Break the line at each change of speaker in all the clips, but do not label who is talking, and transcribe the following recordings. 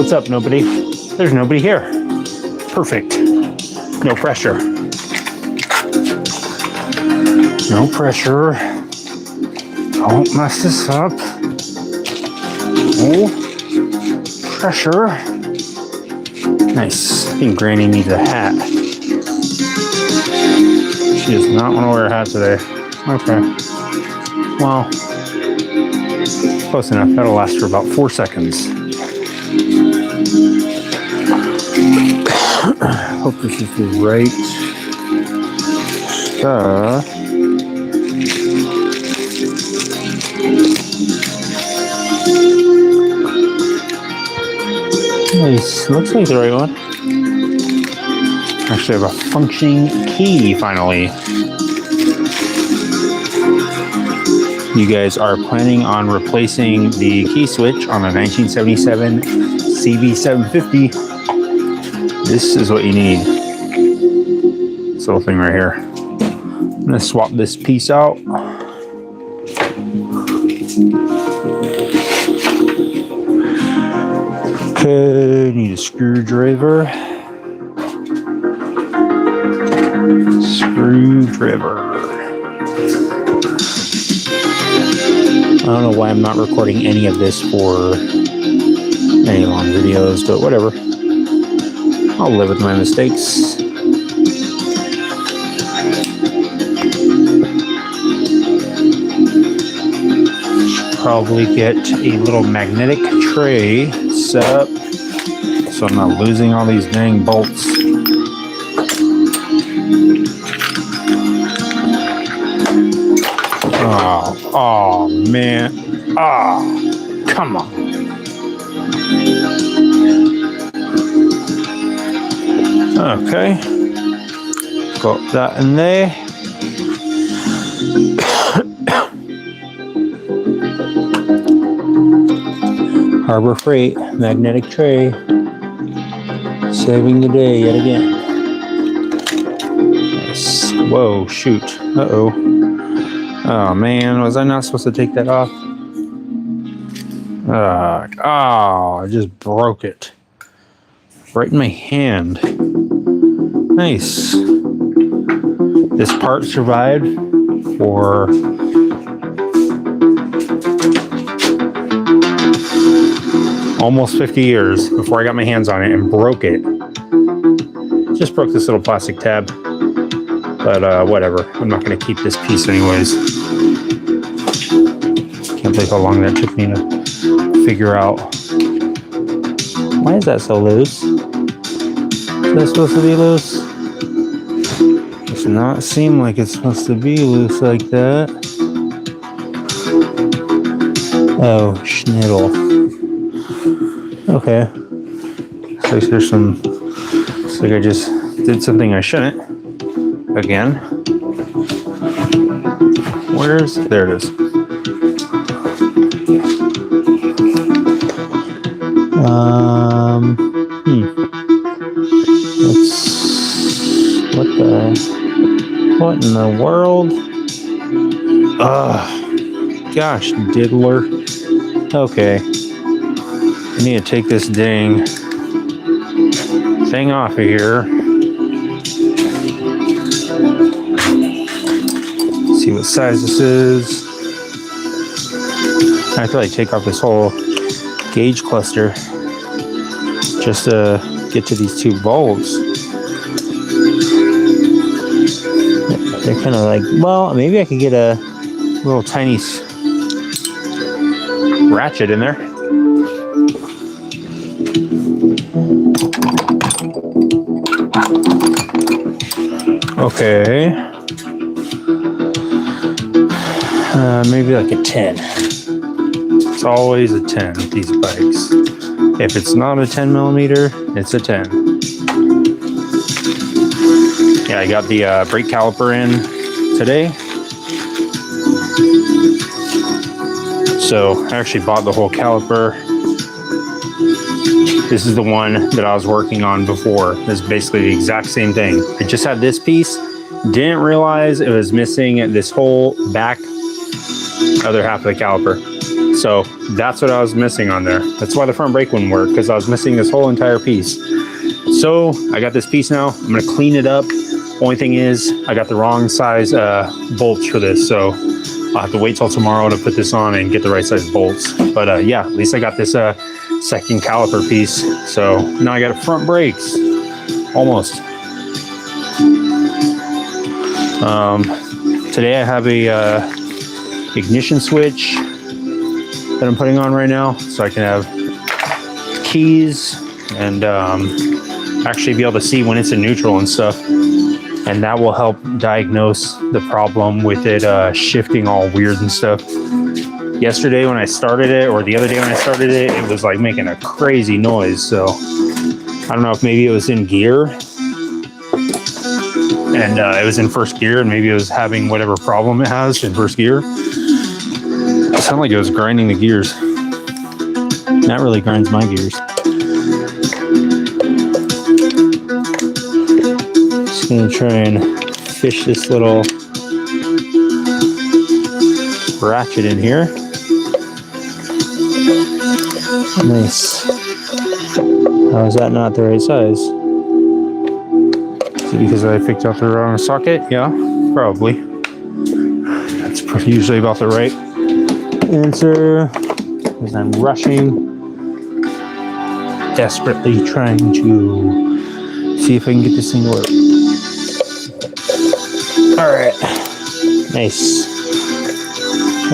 What's up, nobody? There's nobody here. Perfect. No pressure. No pressure. Don't mess this up. No pressure. Nice. I think Granny needs a hat. She does not want to wear a hat today. Okay. Well, close enough. That'll last for about 4 seconds. Hope this is the right stuff. Nice. Looks like the right one. Actually, I have a functioning key finally. You guys are planning on replacing the key switch on a 1977 CB750. This is what you need. This little thing right here. I'm gonna swap this piece out. Okay, need a screwdriver. I don't know why I'm not recording any of this for any long videos, but whatever. I'll live with my mistakes. Probably get a little magnetic tray set up so I'm not losing all these dang bolts. Oh man. Oh, come on. Okay. Got that in there. Harbor Freight magnetic tray. Saving the day yet again. Nice. Whoa, shoot. Uh-oh. Oh man, was I not supposed to take that off? I just broke it. Right in my hand. Nice. This part survived for almost 50 years before I got my hands on it and broke it. Just broke this little plastic tab. But whatever. I'm not going to keep this piece anyways. Can't believe how long that took me to figure out. Why is that so loose? Is that supposed to be loose? Does not seem like it's supposed to be loose like that. Oh, schniddle. Okay. Looks like there's some. Looks like I just did something I shouldn't. Again. Where's. There it is. What in the world? Gosh, diddler. Okay. I need to take this dang thing off of here. See what size this is. I have to like take off this whole gauge cluster just to get to these two bulbs. They're kind of like, well, maybe I could get a little tiny ratchet in there. Okay. Maybe like a 10. It's always a 10 with these bikes. If it's not a 10 millimeter, it's a 10. Yeah, I got the brake caliper in today. So I actually bought the whole caliper. This is the one that I was working on before. It's basically the exact same thing. I just had this piece. Didn't realize it was missing this whole back other half of the caliper. So that's what I was missing on there. That's why the front brake wouldn't work, because I was missing this whole entire piece. So I got this piece now. I'm gonna clean it up. Only thing is, I got the wrong size bolts for this, so I'll have to wait till tomorrow to put this on and get the right size bolts. But yeah, at least I got this second caliper piece. So now I got front brakes, almost. Today I have a ignition switch that I'm putting on right now, so I can have keys and actually be able to see when it's in neutral and stuff. And that will help diagnose the problem with it shifting all weird and stuff. Yesterday when I started it, or the other day when I started it, it was like making a crazy noise. So I don't know if maybe it was in gear and it was in first gear, and maybe it was having whatever problem it has in first gear. It sounded like it was grinding the gears. That really grinds my gears. Just gonna try and fish this little ratchet in here. Nice. How is that not the right size? Is it because I picked up the wrong socket? Yeah, probably. That's usually about the right answer, because I'm rushing, desperately trying to see if I can get this thing to work. All right, nice.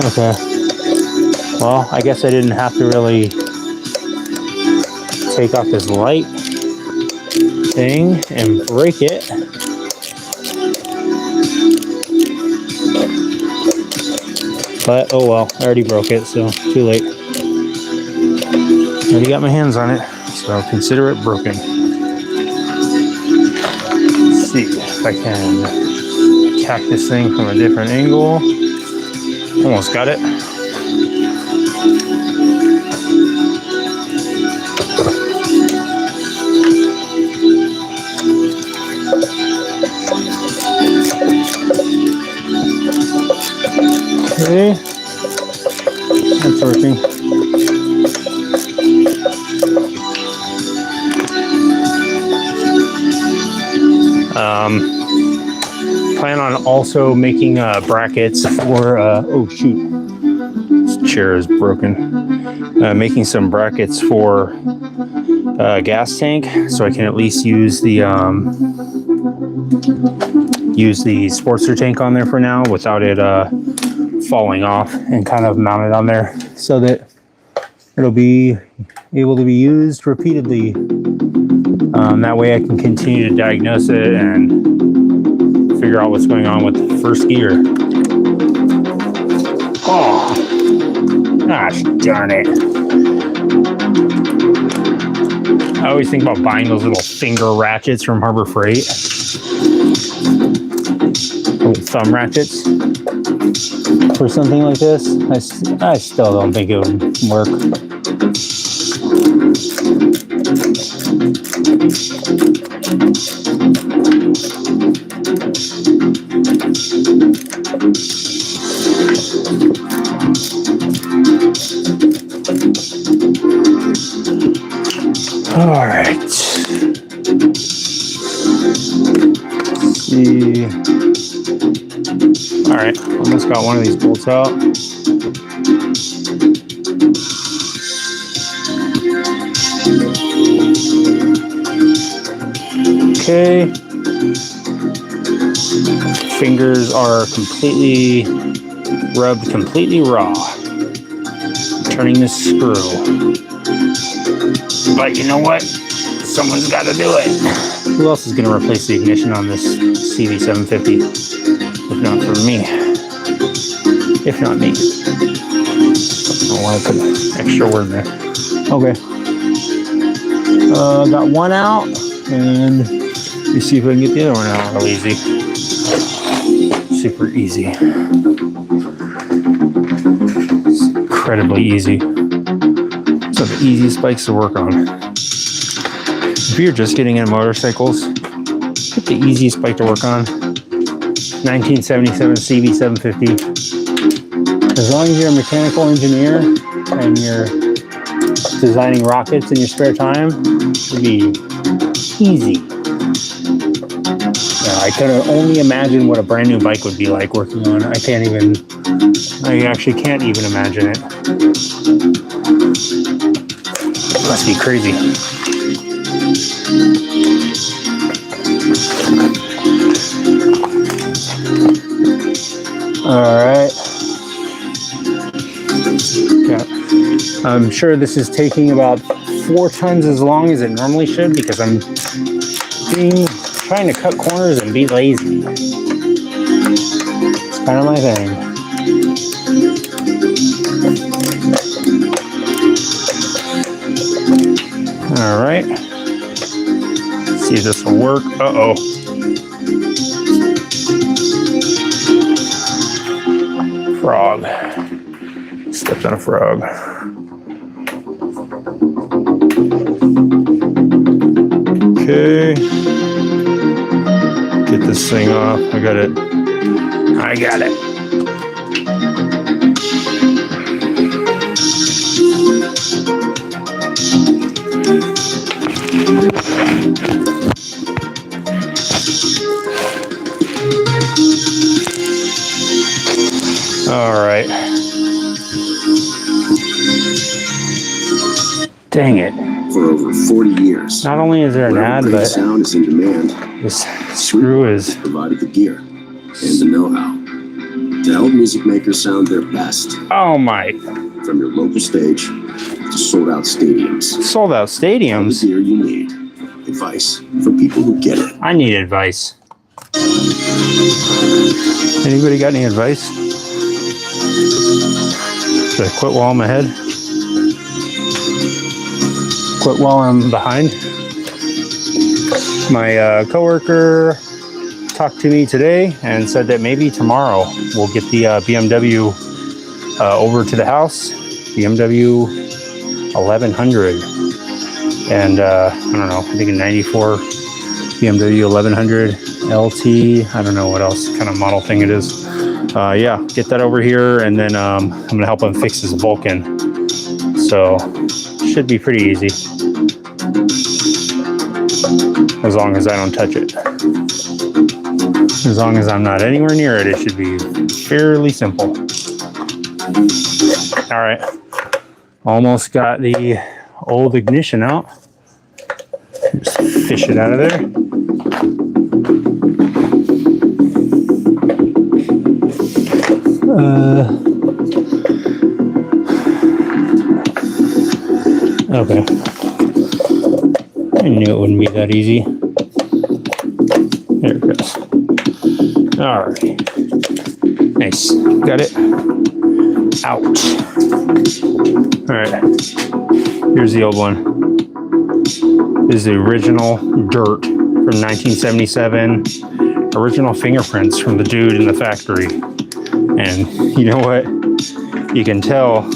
Okay, well, I guess I didn't have to really take off this light thing and break it. But oh well, I already broke it, so too late. Already got my hands on it, so consider it broken. Let's see if I can attack this thing from a different angle. Almost got it. Okay, that's working. Plan on also making brackets for, oh shoot, this chair is broken. Making some brackets for gas tank, so I can at least use the Sportster tank on there for now without it falling off, and kind of mount it on there so that it'll be able to be used repeatedly. That way I can continue to diagnose it and figure out what's going on with the first gear. Oh, gosh darn it. I always think about buying those little finger ratchets from Harbor Freight. Little thumb ratchets for something like this. I still don't think it would work. All right. Let's see. All right, almost got one of these bolts out. Okay. Fingers are completely rubbed, completely raw. Turning this screw. But you know what? Someone's got to do it. Who else is going to replace the ignition on this CV750? If not for me. If not me. I want to put an extra word there. Okay. Got one out, and let's see if I can get the other one out real easy. Super easy. It's incredibly easy. So the easiest bikes to work on. If you're just getting into motorcycles, get the easiest bike to work on. 1977 CV750. As long as you're a mechanical engineer and you're designing rockets in your spare time, it'd be easy. I could only imagine what a brand new bike would be like working on it. I actually can't even imagine it. It must be crazy. All right. Yeah. I'm sure this is taking about 4 times as long as it normally should because I'm trying to cut corners and be lazy. It's kind of my thing. All right. Let's see if this will work. Uh-oh. Frog. Stepped on a frog. Okay. Get this thing off. I got it. All right. Dang it.
For over 40 years.
Not only is there an ad, but
sound is in demand.
This screw is
provided the gear and the know-how to help music makers sound their best.
Oh my.
From your local stage to sold-out stadiums.
Sold-out stadiums?
The gear you need. Advice for people who get it.
I need advice. Anybody got any advice? Should I quit while I'm ahead? Quit while I'm behind? My coworker talked to me today and said that maybe tomorrow we'll get the BMW over to the house. BMW 1100. And I don't know, I think a 94 BMW 1100 LT. I don't know what else kind of model thing it is. Yeah, get that over here, and then I'm gonna help him fix his Vulcan. So should be pretty easy, as long as I don't touch it. As long as I'm not anywhere near it, it should be fairly simple. All right, almost got the old ignition out. Just fish it out of there. Okay. I knew it wouldn't be that easy. There it goes. All right. Nice. Got it. Out. All right. Here's the old one. This is the original dirt from 1977. Original fingerprints from the dude in the factory. And you know what? You can tell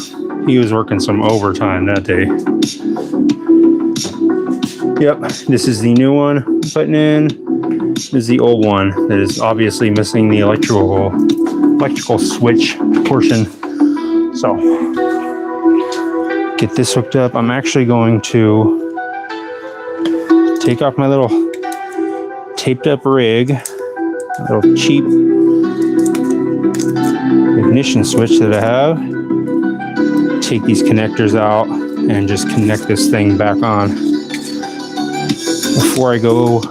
he was working some overtime that day. Yep, this is the new one I'm putting in. This is the old one that is obviously missing the electrical switch portion. So, get this hooked up. I'm actually going to take off my little taped up rig, a little cheap ignition switch that I have. Take these connectors out and just connect this thing back on before I go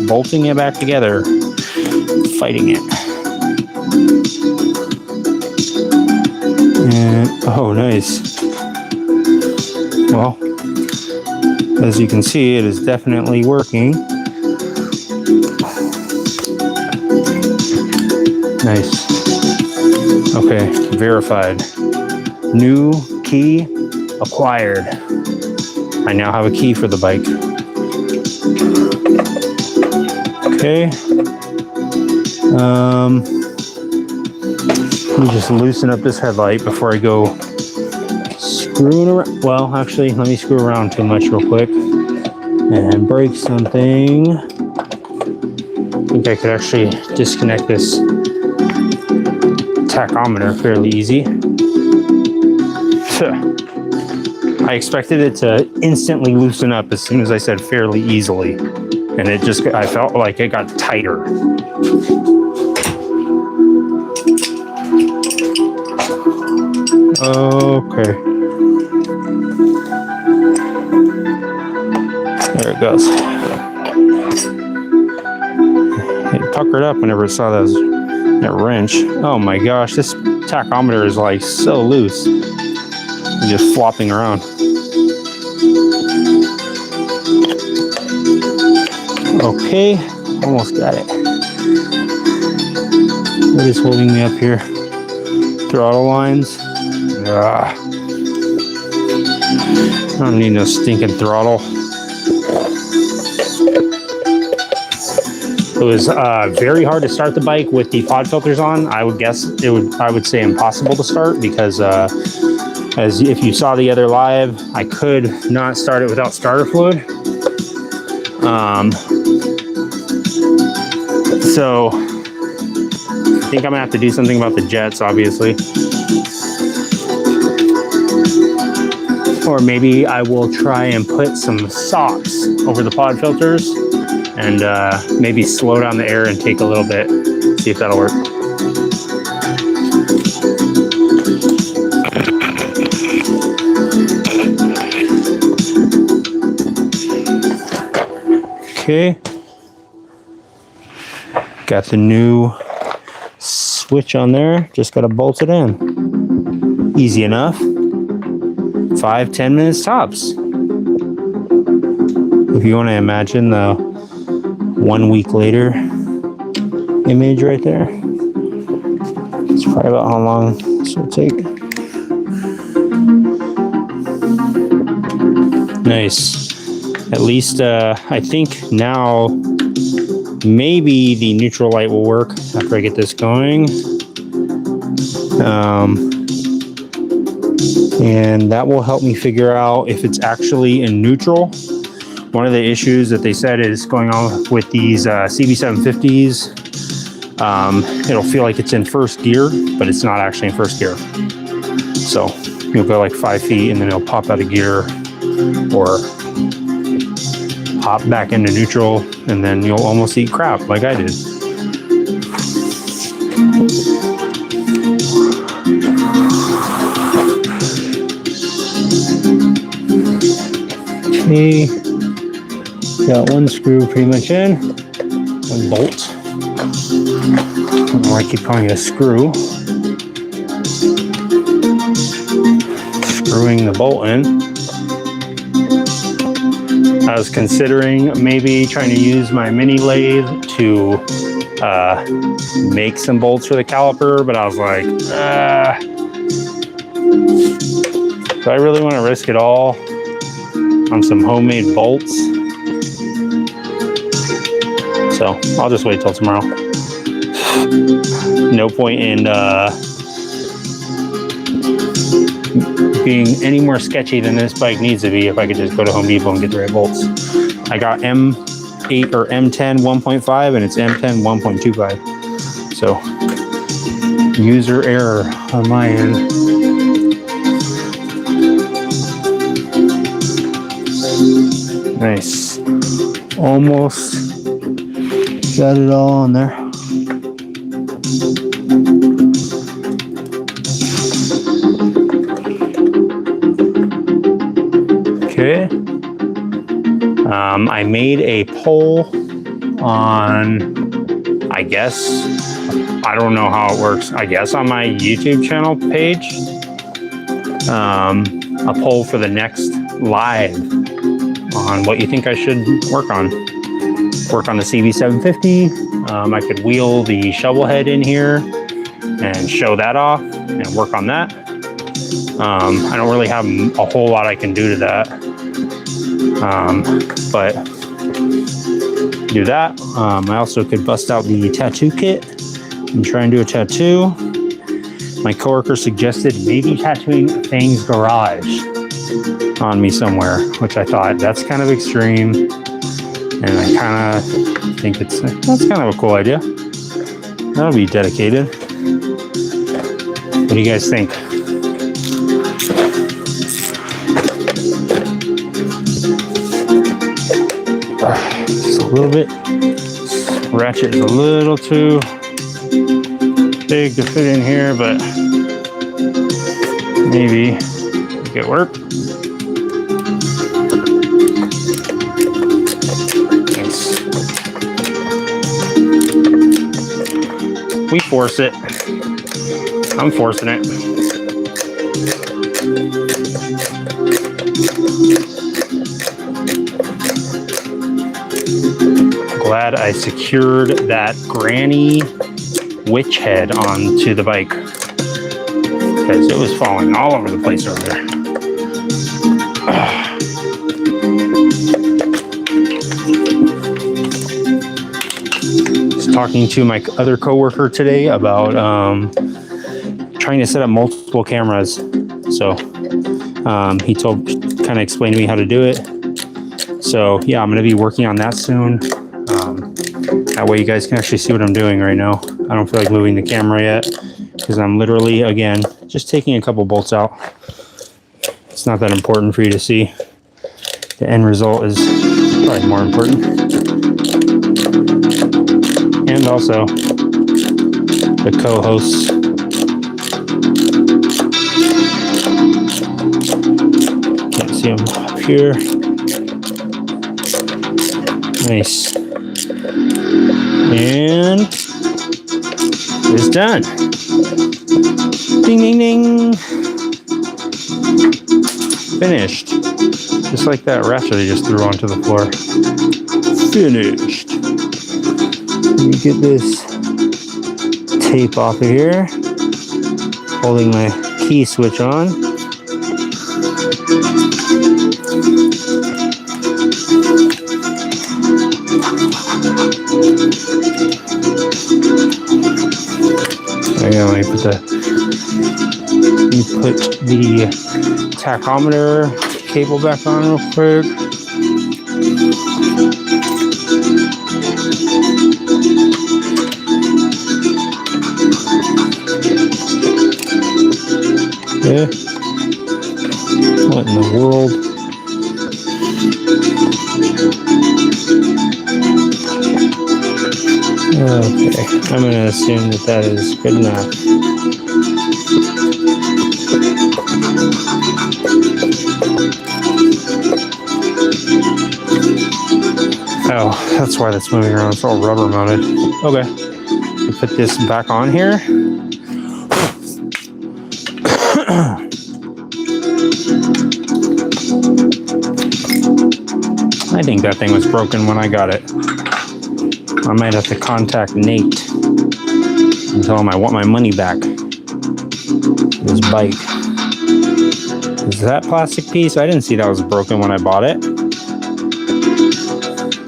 bolting it back together, fighting it. And oh, nice. Well, as you can see, it is definitely working. Nice. Okay, verified. New key acquired. I now have a key for the bike. Okay. Let me just loosen up this headlight before I go screwing around. Well, actually, let me screw around too much real quick and break something. I think I could actually disconnect this tachometer fairly easy. I expected it to instantly loosen up as soon as I said fairly easily. And it just, I felt like it got tighter. Okay. There it goes. It puckered up whenever it saw that wrench. Oh my gosh, this tachometer is like so loose. It's just flopping around. Okay, almost got it. What is holding me up here? Throttle lines. I don't need no stinking throttle. It was very hard to start the bike with the pod filters on. I would guess it would. I would say impossible to start because, as if you saw the other live, I could not start it without starter fluid. So I think I'm gonna have to do something about the jets, obviously. Or maybe I will try and put some socks over the pod filters and maybe slow down the air and take a little bit, see if that'll work. Okay. Got the new switch on there, just gotta bolt it in. Easy enough. 5-10 minutes tops. If you want to imagine the 1 week later image right there, it's probably about how long this will take. Nice. At least I think now maybe the neutral light will work after I get this going. And that will help me figure out if it's actually in neutral. One of the issues that they said is going on with these CB750s, it'll feel like it's in first gear, but it's not actually in first gear. So you'll go like 5 feet and then it'll pop out of gear or hop back into neutral, and then you'll almost eat crap like I did. Okay, got one screw pretty much in, one bolt. I don't know why I keep calling it a screw. Screwing the bolt in. I was considering maybe trying to use my mini lathe to make some bolts for the caliper, but I was like, do I really want to risk it all on some homemade bolts? So I'll just wait till tomorrow. No point in being any more sketchy than this bike needs to be if I could just go to Home Depot and get the right bolts. I got M8 or M10 1.5 and it's M10 1.25. So user error on my end. Nice. Almost got it all on there. Okay. I made a poll on, I guess, I don't know how it works. I guess on my YouTube channel page, a poll for the next live on what you think I should work on. Work on the CB750. I could wheel the shovel head in here and show that off and work on that. I don't really have a whole lot I can do to that. But do that. I also could bust out the tattoo kit and try and do a tattoo. My coworker suggested maybe tattooing Fang's garage on me somewhere, which I thought that's kind of extreme. And I kind of think that's kind of a cool idea. That'll be dedicated. What do you guys think? little bit. Ratchet is a little too big to fit in here, but maybe make it work. Nice. We force it. I'm forcing it. Glad I secured that granny witch head onto the bike because it was falling all over the place over there. Just talking to my other coworker today about trying to set up multiple cameras. So he kind of explained to me how to do it. So yeah, I'm going to be working on that soon. That way you guys can actually see what I'm doing right now. I don't feel like moving the camera yet because I'm literally, again, just taking a couple bolts out. It's not that important for you to see. The end result is probably more important. And also the co-hosts. Can't see them up here. Nice. And it's done. Ding, ding, ding. Finished. Just like that ratchet I just threw onto the floor. Finished. Let me get this tape off of here. Holding my key switch on. There you go. Let me put the tachometer cable back on real quick. Yeah. What in the world? Okay, I'm going to assume that that is good enough. Oh, that's why that's moving around. It's all rubber mounted. Okay, put this back on here. I think that thing was broken when I got it. I might have to contact Nate and tell him I want my money back. This bike. Is that plastic piece? I didn't see that was broken when I bought it.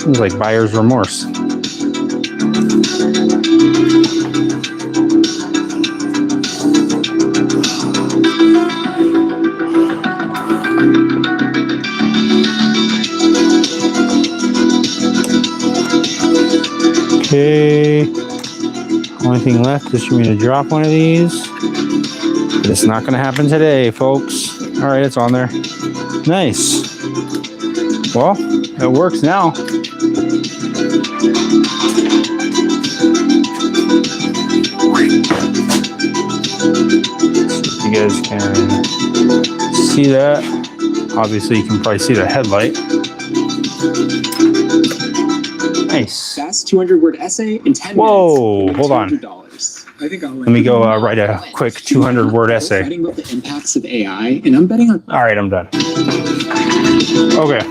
It was like buyer's remorse. Okay, only thing left is for me to drop one of these. But it's not going to happen today, folks. All right, it's on there. Nice. Well, it works now. You guys can see that. Obviously, you can probably see the headlight. Nice.
Fast 200-word essay in 10
Whoa,
minutes.
hold on.
I think I'll
Let me go write a quick 200-word essay.
Writing about the impacts of AI, and I'm betting on.
All right, I'm done. Okay.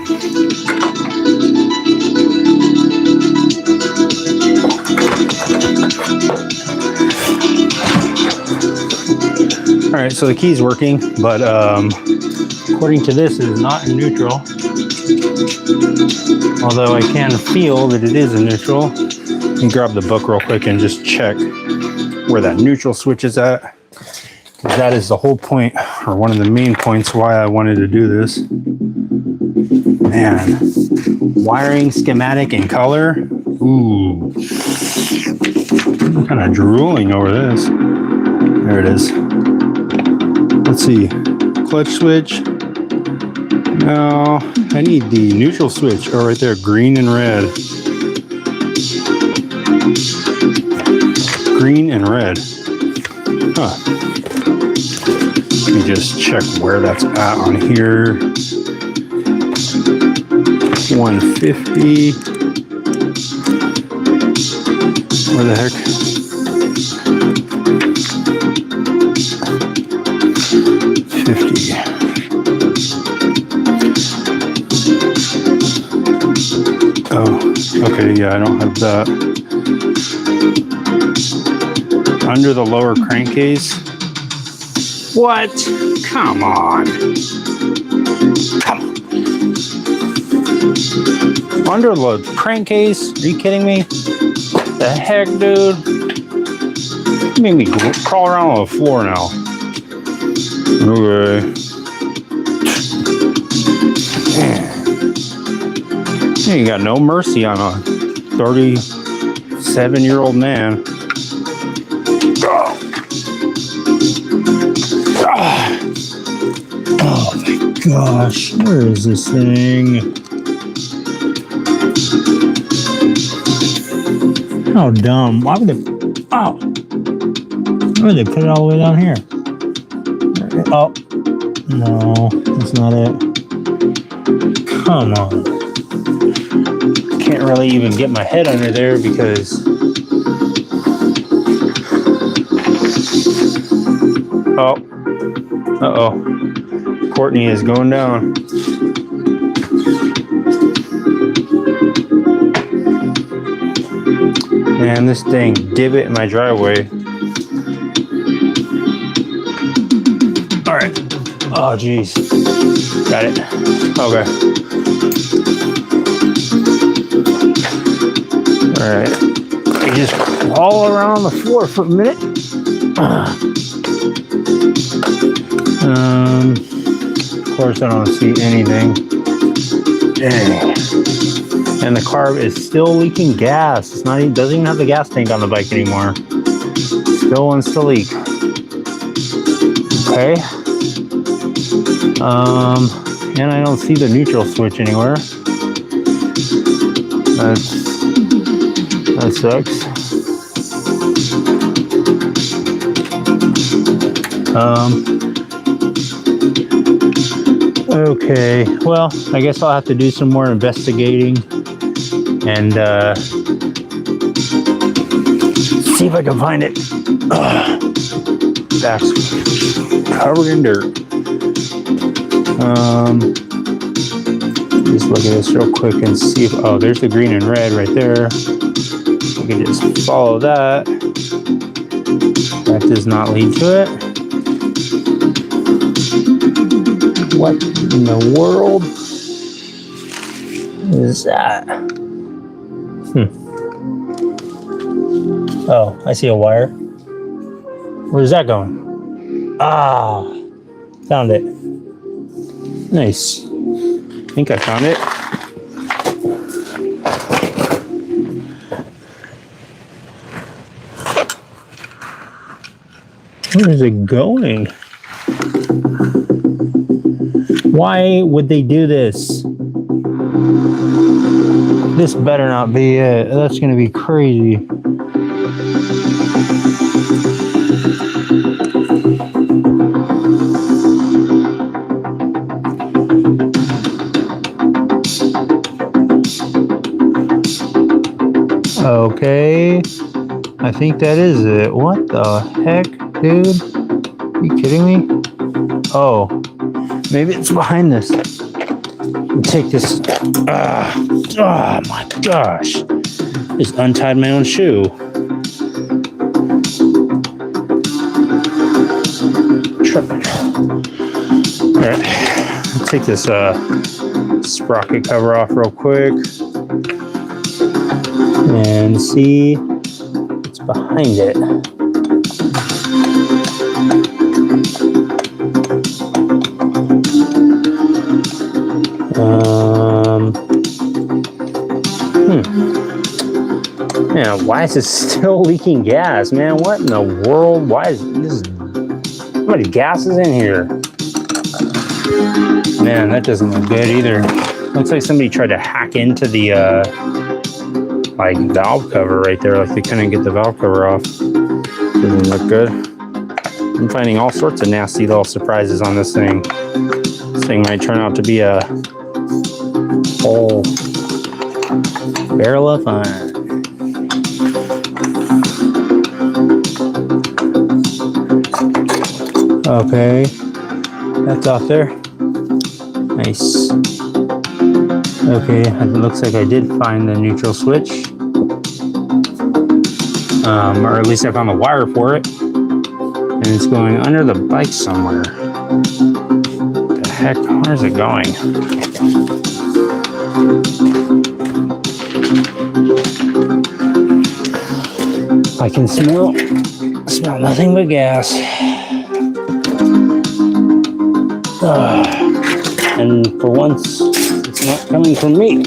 All right, so the key's working, but according to this, it is not in neutral. Although I can feel that it is in neutral. Let me grab the book real quick and just check where that neutral switch is at. That is the whole point, or one of the main points why I wanted to do this. Man, wiring schematic and color. Ooh, I'm kind of drooling over this. There it is. Let's see, clutch switch. No, I need the neutral switch. Oh, right there, green and red. green and red. Huh. Let me just check where that's at on here. 150. Where the heck? Oh, okay, yeah, I don't have that. Under the lower crankcase. What? Come on. Come on. Under the crankcase? Are you kidding me? The heck, dude? You made me crawl around on the floor now. Okay. You got no mercy on a 37-year-old man. Oh my gosh, where is this thing? How dumb. Why would they put it all the way down here? Oh, no, that's not it. Come on. Can't really even get my head under there because Courtney is going down. Man, this dang divot in my driveway. All right. Oh, geez. Got it. Okay. All right. You just crawl around on the floor for a minute. Of course, I don't see anything. Dang. And the car is still leaking gas. It's not even, doesn't even have the gas tank on the bike anymore. Still wants to leak. Okay. And I don't see the neutral switch anywhere. That sucks. Okay, well, I guess I'll have to do some more investigating and see if I can find it. That's covered in dirt. Just look at this real quick and see if, oh, there's the green and red right there. I can just follow that. That does not lead to it. What in the world is that? Oh, I see a wire. Where's that going? Ah, found it. Nice. I think I found it. Where is it going? Why would they do this? This better not be it. That's gonna be crazy. Okay, I think that is it. What the heck, dude? Are you kidding me? Oh, maybe it's behind this. Take this. Oh my gosh. Just untied my own shoe. Tripping. Alright. Take this sprocket cover off real quick. And see what's behind it. Man, why is it still leaking gas, man? What in the world? Why is this? How many gases in here? Man, that doesn't look good either. Looks like somebody tried to hack into the like valve cover right there. Like they couldn't get the valve cover off. Doesn't look good. I'm finding all sorts of nasty little surprises on this thing. This thing might turn out to be a whole barrel of fun. Okay, that's off there. Nice. Okay, it looks like I did find the neutral switch. Or at least I found the wire for it. And it's going under the bike somewhere. The heck? Where's it going? I can smell nothing but gas. And for once, it's not coming from me.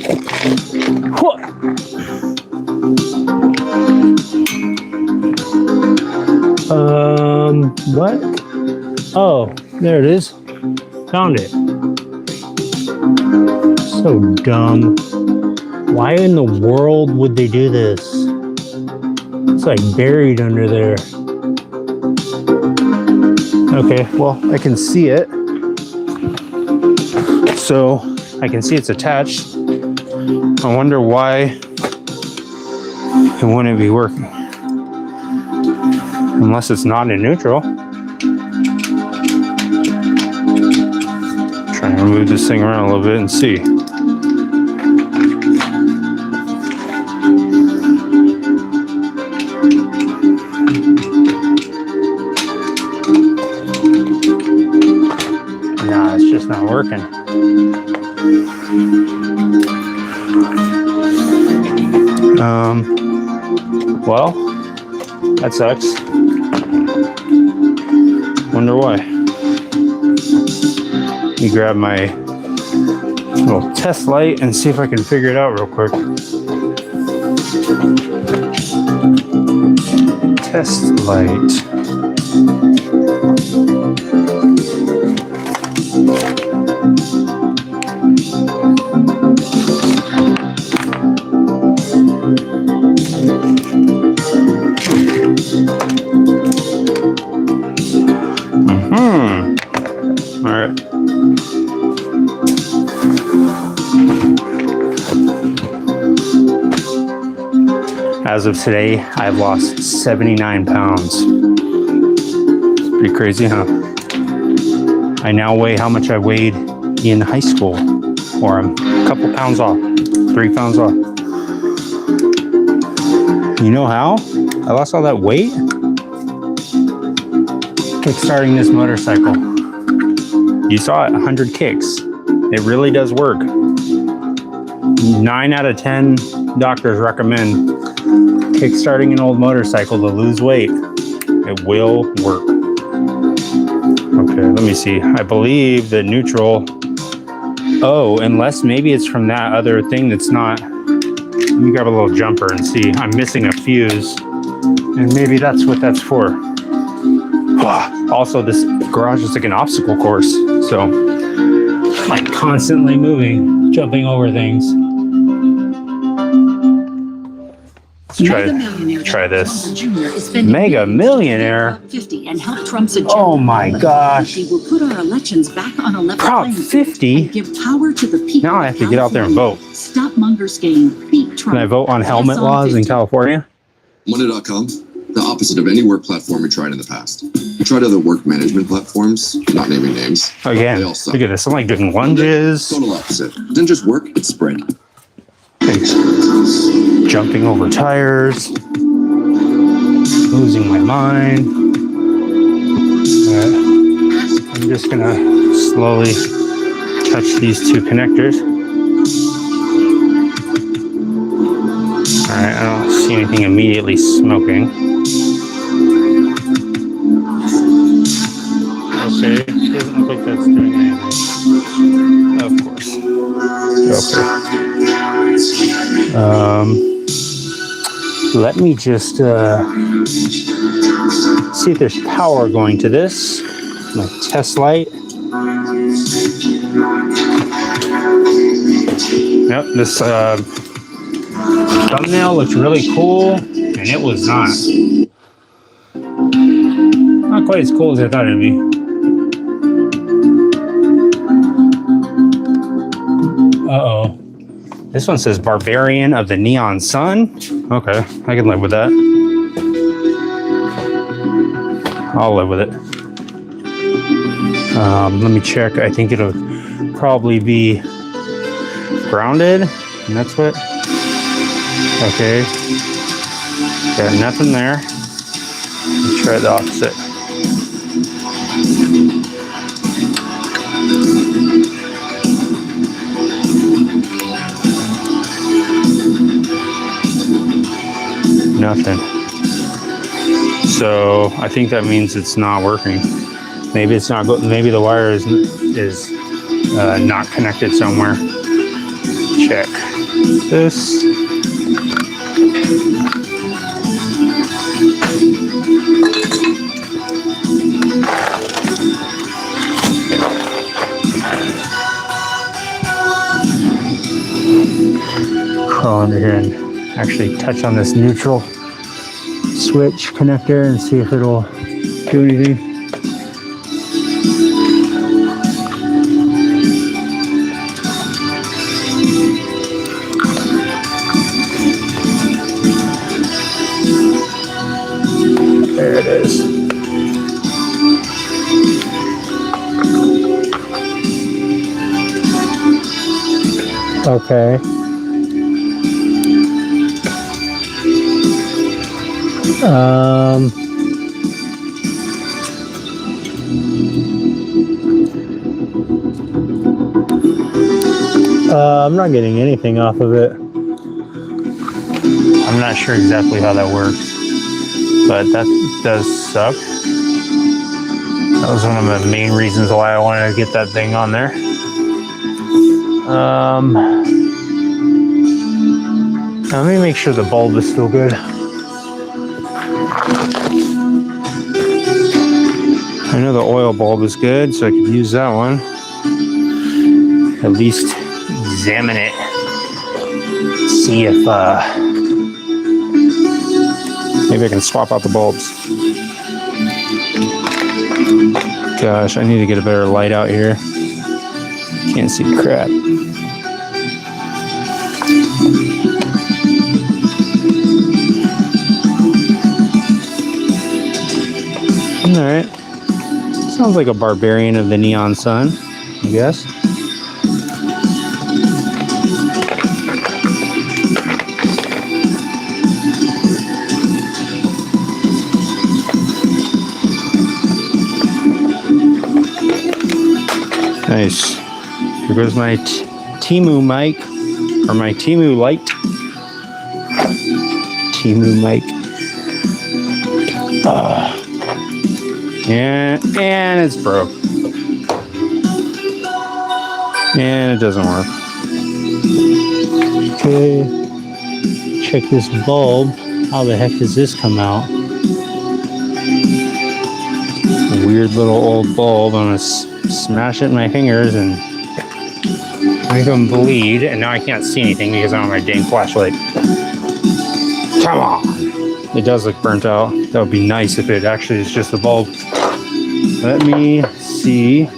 What? Oh, there it is. Found it. So dumb. Why in the world would they do this? It's like buried under there. Okay, well, I can see it. So I can see it's attached. I wonder why it wouldn't be working. Unless it's not in neutral. Try and move this thing around a little bit and see. Nah, it's just not working. Well, that sucks. Wonder why. Let me grab my little test light and see if I can figure it out real quick. Test light. All right. As of today, I've lost 79 pounds. Pretty crazy, huh? I now weigh how much I weighed in high school, or I'm a couple pounds off, 3 pounds off. You know how I lost all that weight? Kickstarting this motorcycle. You saw it, 100 kicks. It really does work. 9 out of 10 doctors recommend kickstarting an old motorcycle to lose weight. It will work. Okay, let me see. I believe the neutral. Oh, unless maybe it's from that other thing that's not. Let me grab a little jumper and see. I'm missing a fuse. And maybe that's what that's for. Also, this garage is like an obstacle course. So, like constantly moving, jumping over things. Let's try this. Mega Millionaire. Oh my gosh.
Will put our elections back on a level
Prop 50.
give power to the people.
Now I have to get out there and vote.
Stop Munger's-Game. Beat Trump.
Can I vote on helmet laws in California?
Monday.com, the opposite of any work platform we tried in the past. We tried other work management platforms, not naming names.
Again,
They all suck.
look at this. I'm like doing lunges,
Total opposite. It didn't just work, it spread.
jumping over tires, losing my mind. I'm just gonna slowly touch these two connectors. All right, I don't see anything immediately smoking. Okay, doesn't look like that's doing anything. Of course. Okay. Let me just see if there's power going to this. My test light. Yep, this thumbnail looks really cool, and it was not. quite as cool as I thought it'd be. Uh-oh. This one says Barbarian of the Neon Sun. Okay, I can live with that. I'll live with it. Let me check. I think it'll probably be grounded. And that's what. Okay. Got nothing there. Let's try the opposite. Nothing. So I think that means it's not working. Maybe it's not good. Maybe the wire is not connected somewhere. Check this. Crawl under here and actually touch on this neutral switch connector and see if it'll do anything. There it is. Okay. I'm not getting anything off of it. I'm not sure exactly how that works, but that does suck. That was one of the main reasons why I wanted to get that thing on there. Let me make sure the bulb is still good. I know the oil bulb is good, so I could use that one. At least examine it. See if maybe I can swap out the bulbs. Gosh, I need to get a better light out here. Can't see crap. All right. Sounds like a Barbarian of the Neon Sun, I guess. Nice. Here goes my Temu mic, or my Temu light. Temu mic. And it's broke. And it doesn't work. Okay. Check this bulb. How the heck does this come out? A weird little old bulb. I'm gonna smash it in my fingers and make them bleed. And now I can't see anything because I don't have my dang flashlight. Come on. It does look burnt out. That would be nice if it actually is just a bulb. Let me see.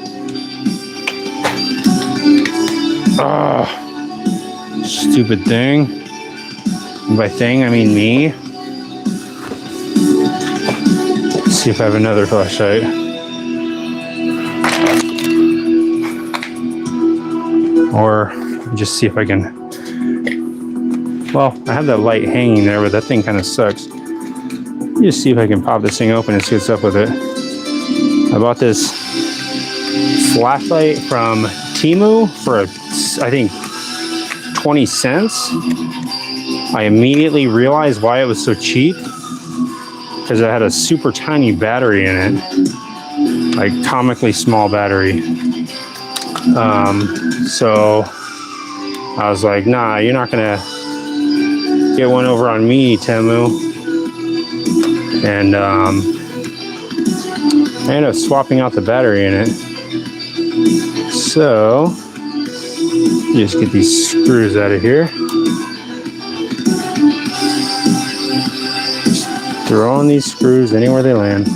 Stupid thing. And by thing, I mean me. Let's see if I have another flashlight. Or just see if I can. Well, I have that light hanging there, but that thing kind of sucks. Just see if I can pop this thing open and see what's up with it. I bought this flashlight from Temu for, I think, 20 cents. I immediately realized why it was so cheap. Because it had a super tiny battery in it. Like, comically small battery. So I was like, nah, you're not gonna get one over on me, Temu. And I ended up swapping out the battery in it. So just get these screws out of here. Just throw on these screws anywhere they land.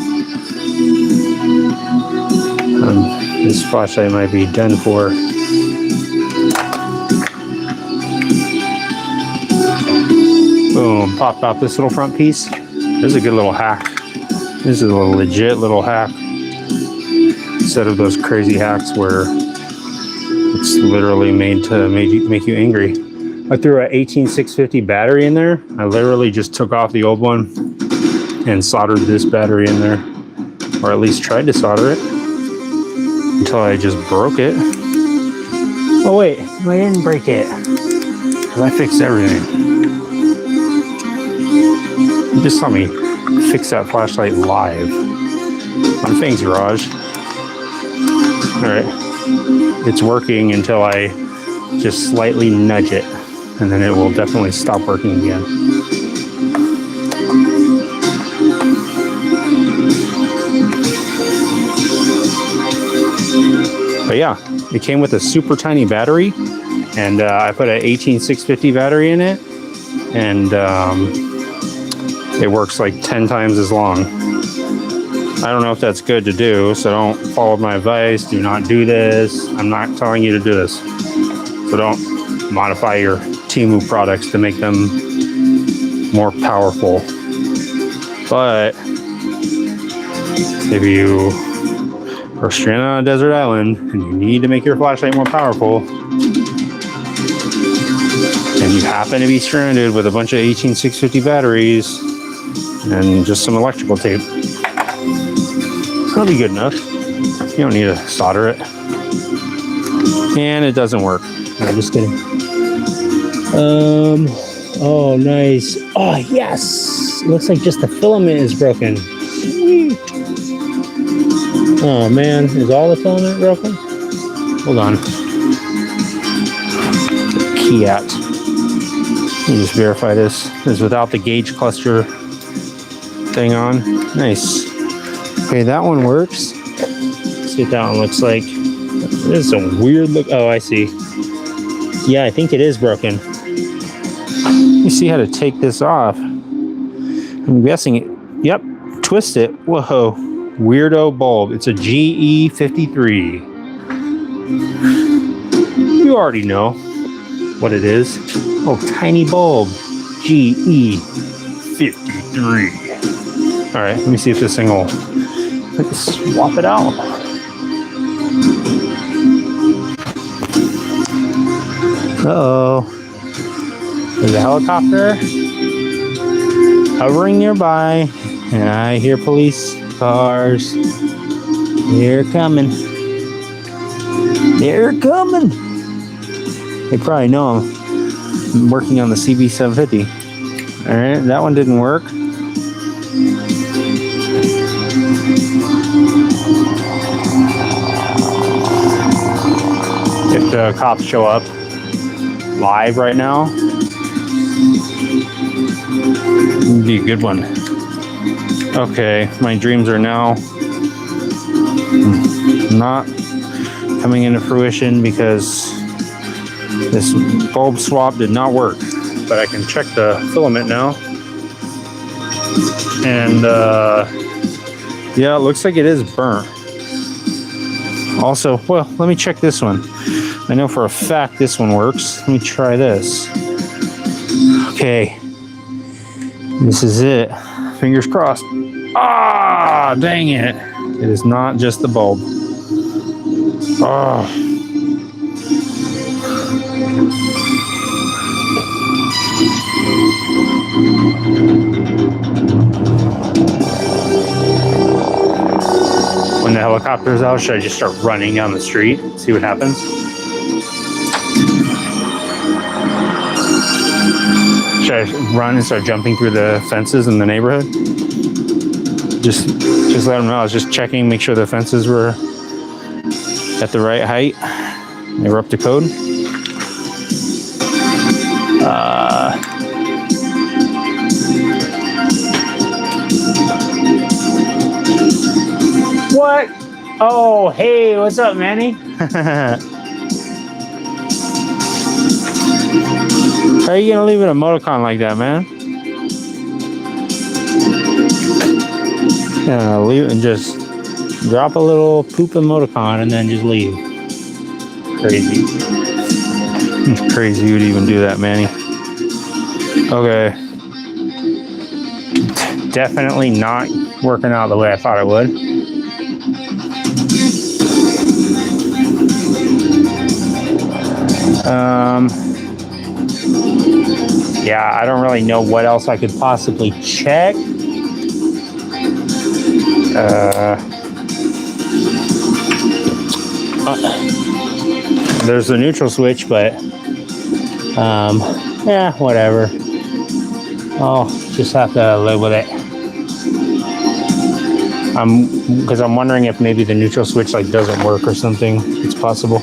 This flashlight might be done for. Boom, popped off this little front piece. This is a good little hack. This is a legit little hack. Instead of those crazy hacks where it's literally made to make you angry. I threw an 18650 battery in there. I literally just took off the old one and soldered this battery in there. Or at least tried to solder it. Until I just broke it. Oh wait, I didn't break it. Because I fixed everything. You just saw me fix that flashlight live on Fang's garage. Alright. It's working until I just slightly nudge it. And then it will definitely stop working again. But yeah, it came with a super tiny battery. And I put an 18650 battery in it. And it works like 10 times as long. I don't know if that's good to do, so don't follow my advice. Do not do this. I'm not telling you to do this. So don't modify your Temu products to make them more powerful. But if you are stranded on a desert island and you need to make your flashlight more powerful, and you happen to be stranded with a bunch of 18650 batteries and just some electrical tape, that'll be good enough. You don't need to solder it. And it doesn't work. No, just kidding. Oh, nice. Oh, yes. It looks like just the filament is broken. Sweet. Oh, man. Is all the filament broken? Hold on. Key at. Let me just verify this. This is without the gauge cluster thing on. Nice. Okay, that one works. Let's see what that one looks like. This is a weird look. Oh, I see. Yeah, I think it is broken. You see how to take this off. I'm guessing it. Yep, twist it. Whoa, weirdo bulb. It's a GE53. You already know what it is. Oh, tiny bulb. GE53. All right, let me see if this thing will swap it out. Uh-oh. There's a helicopter hovering nearby, and I hear police cars. They're coming. They're coming. They probably know I'm working on the CB750. All right, that one didn't work. If the cops show up live right now, it'd be a good one. Okay, my dreams are now not coming into fruition because this bulb swap did not work. But I can check the filament now. And yeah, it looks like it is burnt. Also, well, let me check this one. I know for a fact this one works. Let me try this. Okay. This is it. Fingers crossed. Ah, dang it. It is not just the bulb. Oh. When the helicopter's out, should I just start running down the street? See what happens? Should I run and start jumping through the fences in the neighborhood? Just let them know. I was just checking, make sure the fences were at the right height. They were up to code. What? Oh, hey, what's up, Manny? How are you gonna leave an emoticon like that, man? Leave it and just drop a little poop emoticon and then just leave. Crazy. Crazy you would even do that, Manny. Okay. Definitely not working out the way I thought it would. Yeah, I don't really know what else I could possibly check. There's the neutral switch, but yeah, whatever. I'll just have to live with it. Because I'm wondering if maybe the neutral switch like doesn't work or something. It's possible.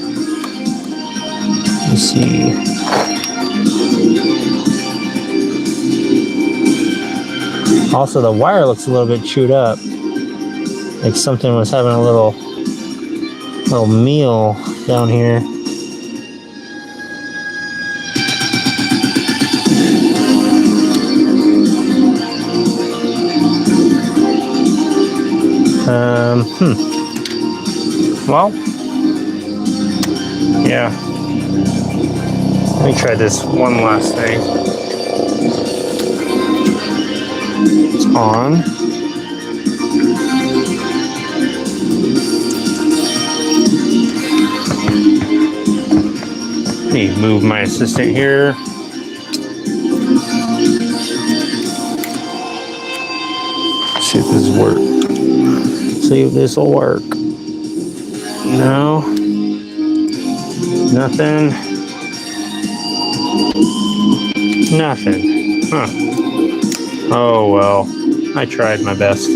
Let's see. Also, the wire looks a little bit chewed up. Like something was having a little meal down here. Well, yeah. Let me try this one last thing. It's on. Let me move my assistant here. See if this works. See if this will work. No. Nothing. Nothing. Huh. Oh well. I tried my best.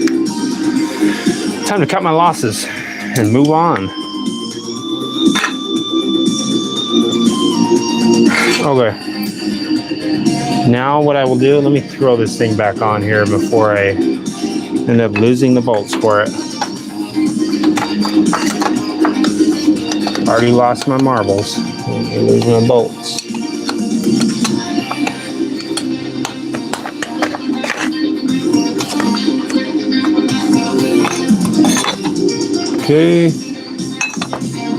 Time to cut my losses and move on. Okay. Now what I will do, let me throw this thing back on here before I end up losing the bolts for it. Already lost my marbles. Losing my bolts. Okay.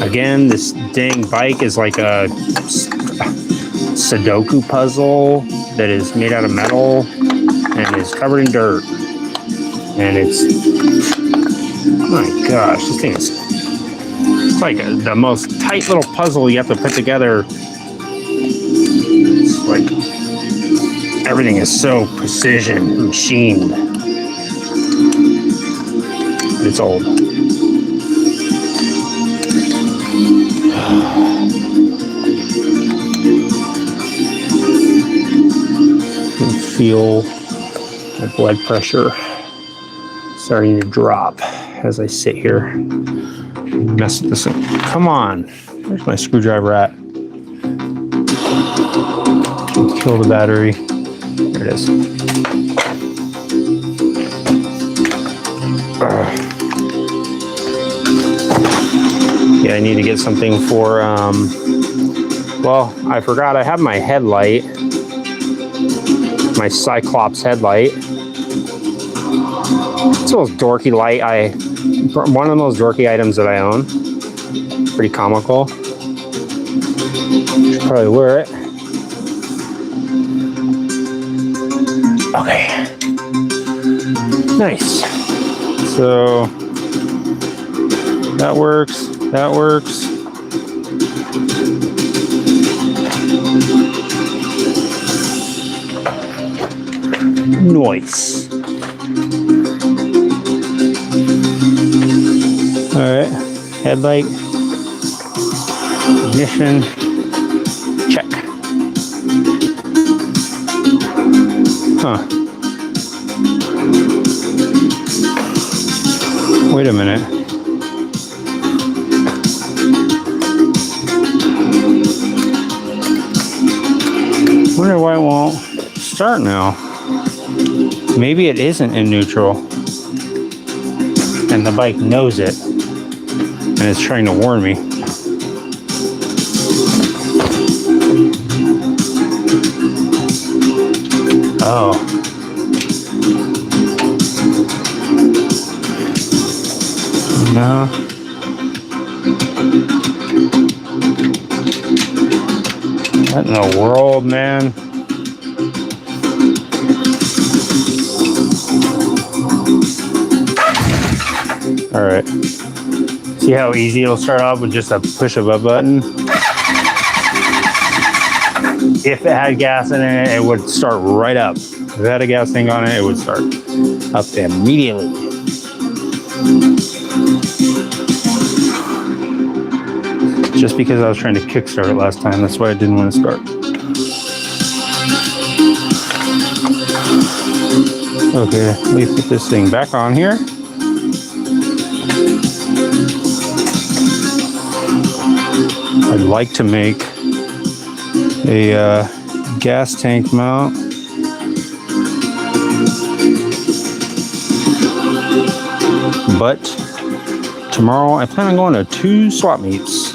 Again, this dang bike is like a Sudoku puzzle that is made out of metal and is covered in dirt. And it's, my gosh, this thing is like the most tight little puzzle you have to put together. It's like everything is so precision machined. It's old. I can feel my blood pressure starting to drop as I sit here. Mess this up. Come on. Where's my screwdriver at? Kill the battery. There it is. Yeah, I need to get something for, well, I forgot I have my headlight. My Cyclops headlight. It's a little dorky light. One of the most dorky items that I own. Pretty comical. Should probably wear it. Okay. Nice. So that works. That works. Nice. All right, headlight, ignition, check. Huh. Wait a minute. Wonder why it won't start now. Maybe it isn't in neutral. And the bike knows it. And it's trying to warn me. Oh. No. What in the world, man? All right. See how easy it'll start off with just a push of a button? If it had gas in it, it would start right up. If it had a gas tank on it, it would start up immediately. Just because I was trying to kickstart it last time, that's why I didn't want to start. Okay, let me put this thing back on here. I'd like to make a gas tank mount. But tomorrow I plan on going to 2 swap meets.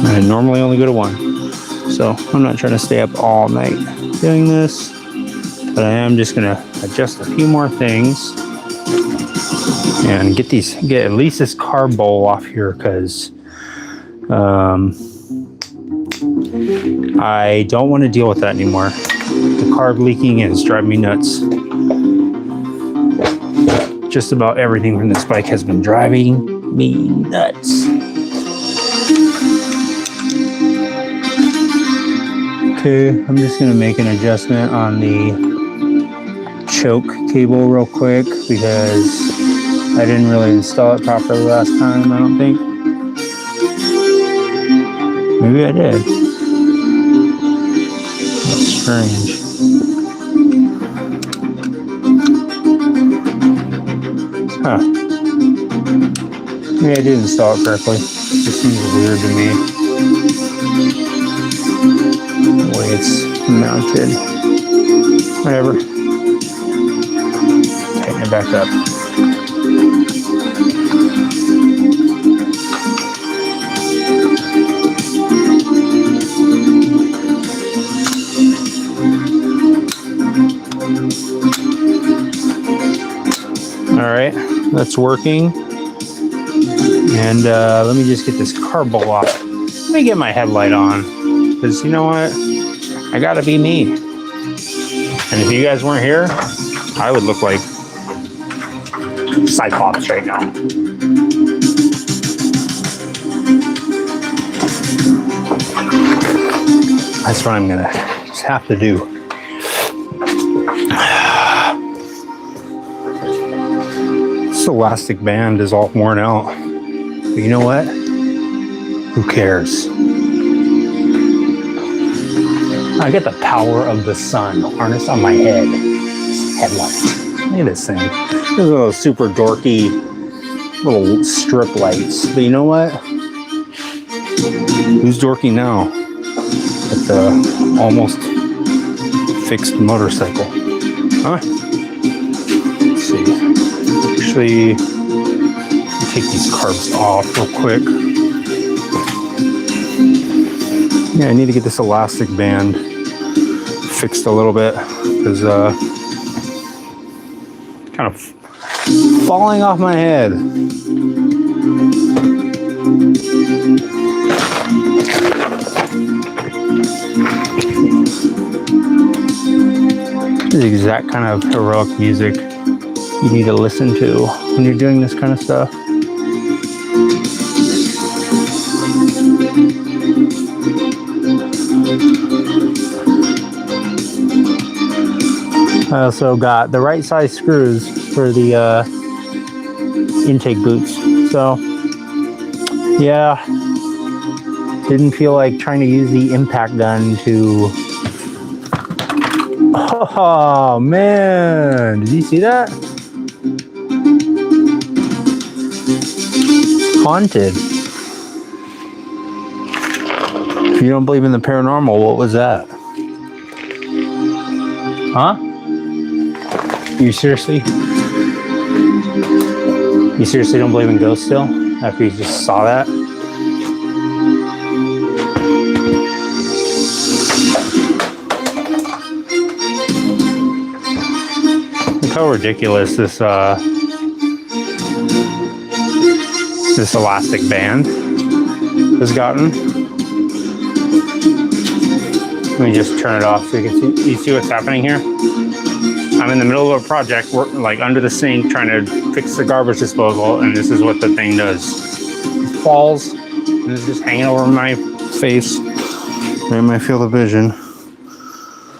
I normally only go to 1. So I'm not trying to stay up all night doing this, but I am just gonna adjust a few more things and get at least this carb bowl off here, because I don't want to deal with that anymore. The carb leaking is driving me nuts. Just about everything from this bike has been driving me nuts. Okay, I'm just gonna make an adjustment on the choke cable real quick because I didn't really install it properly last time, I don't think. Maybe I did. That's strange. Huh. Maybe I did install it correctly. It just seems weird to me. The way it's mounted. Whatever. Tighten it back up. All right, that's working. And let me just get this carb bowl off. Let me get my headlight on, because you know what? I gotta be me. And if you guys weren't here, I would look like Cyclops right now. That's what I'm gonna just have to do. This elastic band is all worn out. But you know what? Who cares? I get the power of the sun harnessed on my headlight. Look at this thing. These little super dorky little strip lights. But you know what? Who's dorky now? With the almost fixed motorcycle. Huh? Let's see. Actually, take these carbs off real quick. Yeah, I need to get this elastic band fixed a little bit because kind of falling off my head. This is the exact kind of heroic music you need to listen to when you're doing this kind of stuff. I also got the right size screws for the intake boots. So yeah, didn't feel like trying to use the impact gun to... Oh man, did you see that? Haunted. If you don't believe in the paranormal, what was that? Huh? You seriously don't believe in ghosts still? After you just saw that? how ridiculous this this elastic band has gotten. Let me just turn it off so you can see. You see what's happening here? I'm in the middle of a project, like under the sink, trying to fix the garbage disposal, and this is what the thing does. It falls, and it's just hanging over my face. Right in my field of vision.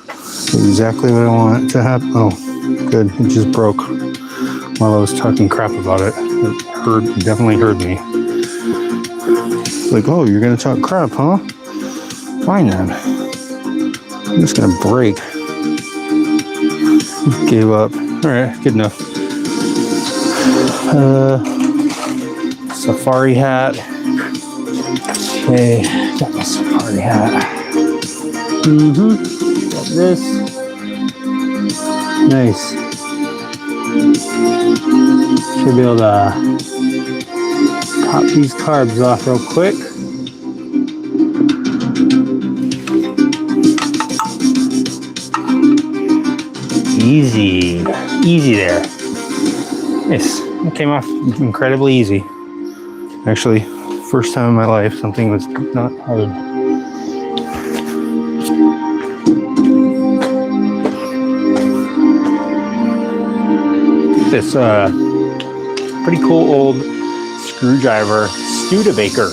Exactly what I want it to happen. Oh, good. It just broke while I was talking crap about it. It definitely heard me. Like, oh, you're gonna talk crap, huh? Fine then. I'm just gonna break. Gave up. Alright, good enough. Safari hat. Okay, got my safari hat. Got this. Nice. Should be able to pop these carbs off real quick. Easy. Easy there. Nice. It came off incredibly easy. Actually, first time in my life something was not hard. This pretty cool old screwdriver Studebaker.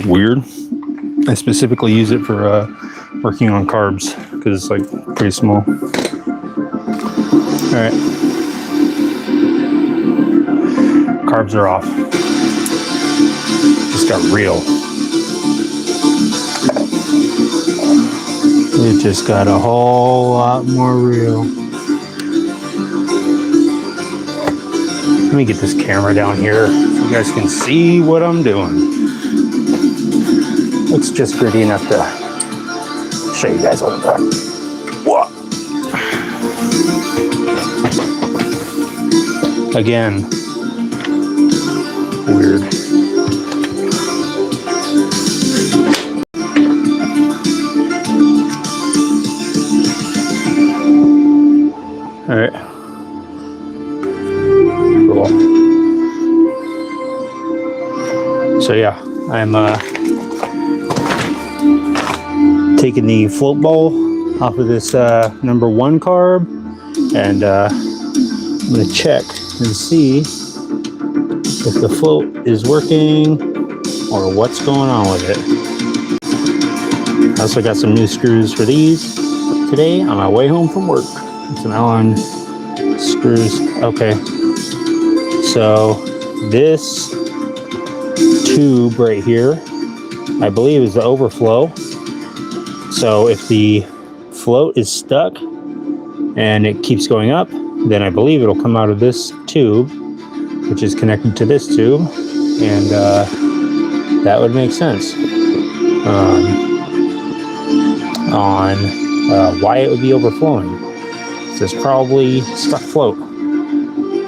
Weird. I specifically use it for working on carbs because it's like pretty small. All right, carbs are off. Just got real. It just got a whole lot more real. Let me get this camera down here so you guys can see what I'm doing. It's just gritty enough to show you guys what I'm doing. Whoa. Again, weird. All right. Cool. So yeah, I'm taking the float ball off of this number 1 carb, and I'm gonna check and see if the float is working or what's going on with it. I also got some new screws for these today on my way home from work. Some Allen screws. Okay, so this tube right here, I believe, is the overflow. So if the float is stuck and it keeps going up, then I believe it'll come out of this tube, which is connected to this tube, and that would make sense on why it would be overflowing. So it's probably stuck float.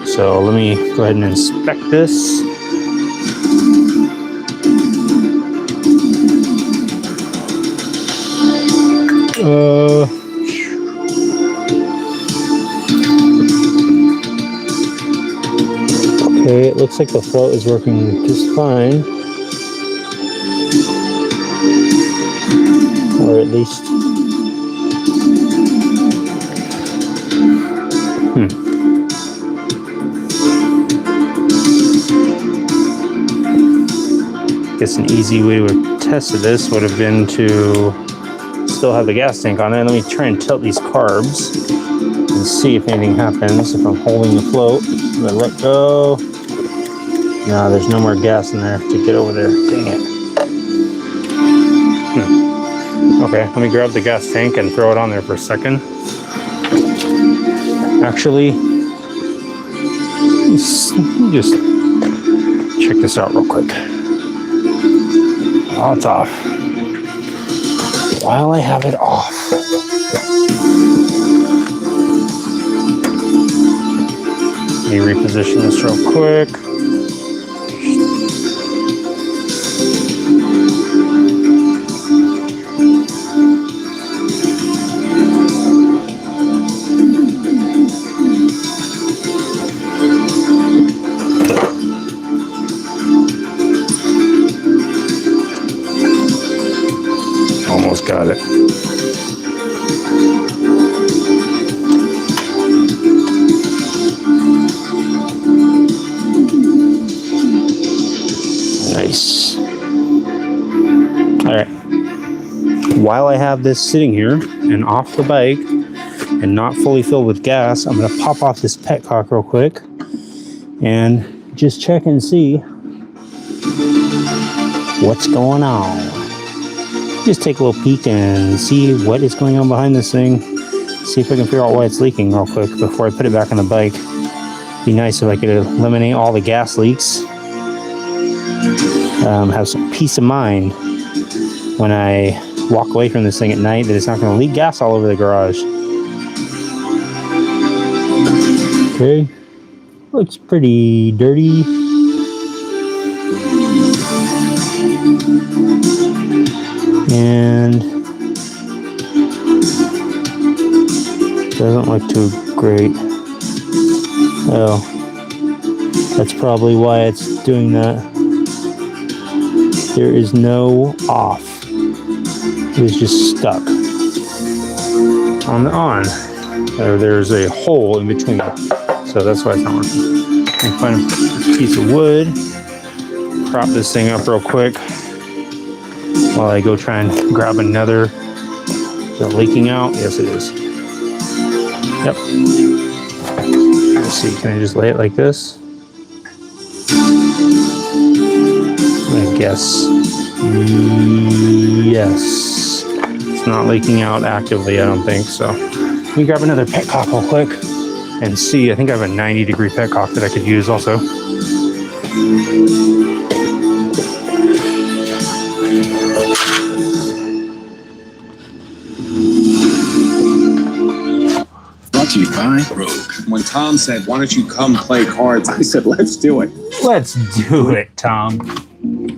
So let me go ahead and inspect this. Okay, it looks like the float is working just fine. Or at least... I guess an easy way to have tested this would have been to still have the gas tank on it. Let me try and tilt these carbs and see if anything happens. If I'm holding the float, I'm gonna let go. No, there's no more gas in there to get over there. Dang it. Okay, let me grab the gas tank and throw it on there for a second. Actually, let me just check this out real quick. Oh, it's off. While I have it off, let me reposition this real quick. while I have this sitting here and off the bike and not fully filled with gas, I'm going to pop off this petcock real quick and just check and see what's going on. Just take a little peek and see what is going on behind this thing. See if I can figure out why it's leaking real quick before I put it back on the bike. Be nice if I could eliminate all the gas leaks. Have some peace of mind when I walk away from this thing at night that it's not going to leak gas all over the garage. Okay, looks pretty dirty. And doesn't look too great. Oh, that's probably why it's doing that. There is no off. It is just stuck on the on. There's a hole in between, so that's why it's not working. I can find a piece of wood, prop this thing up real quick while I go try and grab another. Is it leaking out? Yes, it is. Yep. Let's see, can I just lay it like this? I guess. Yes. It's not leaking out actively, I don't think so. Let me grab another petcock real quick and see. I think I have a 90-degree petcock that I could use also.
Brought to you by Rogue. When Tom said, "Why don't you come play cards?" I said, "Let's do it."
Let's do it, Tom.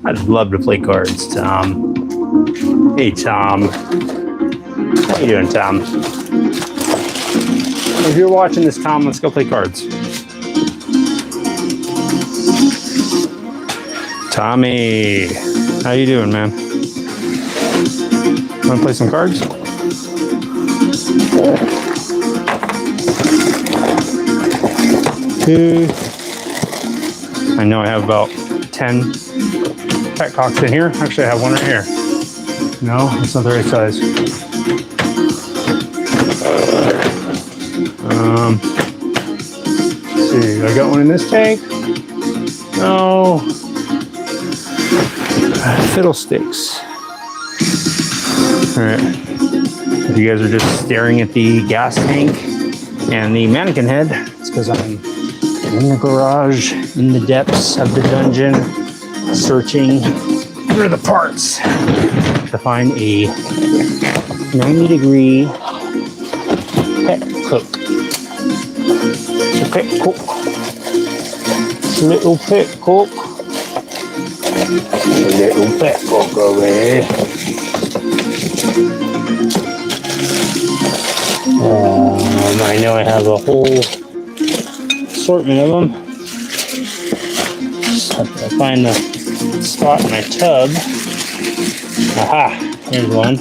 I'd love to play cards, Tom. Hey, Tom. How you doing, Tom? If you're watching this, Tom, let's go play cards. Tommy, how you doing, man? Want to play some cards? Okay. I know I have about 10 petcocks in here. Actually, I have one right here. No, it's not the right size. Let's see, I got one in this tank. No. Fiddlesticks. All right. If you guys are just staring at the gas tank and the mannequin head, it's because I'm in the garage, in the depths of the dungeon, searching for the parts to find a 90-degree pet cook. It's a pet cook. It's a little pet cook. A little pet cook over here. I know I have a whole assortment of them. Just have to find the spot in my tub. Aha, here's one.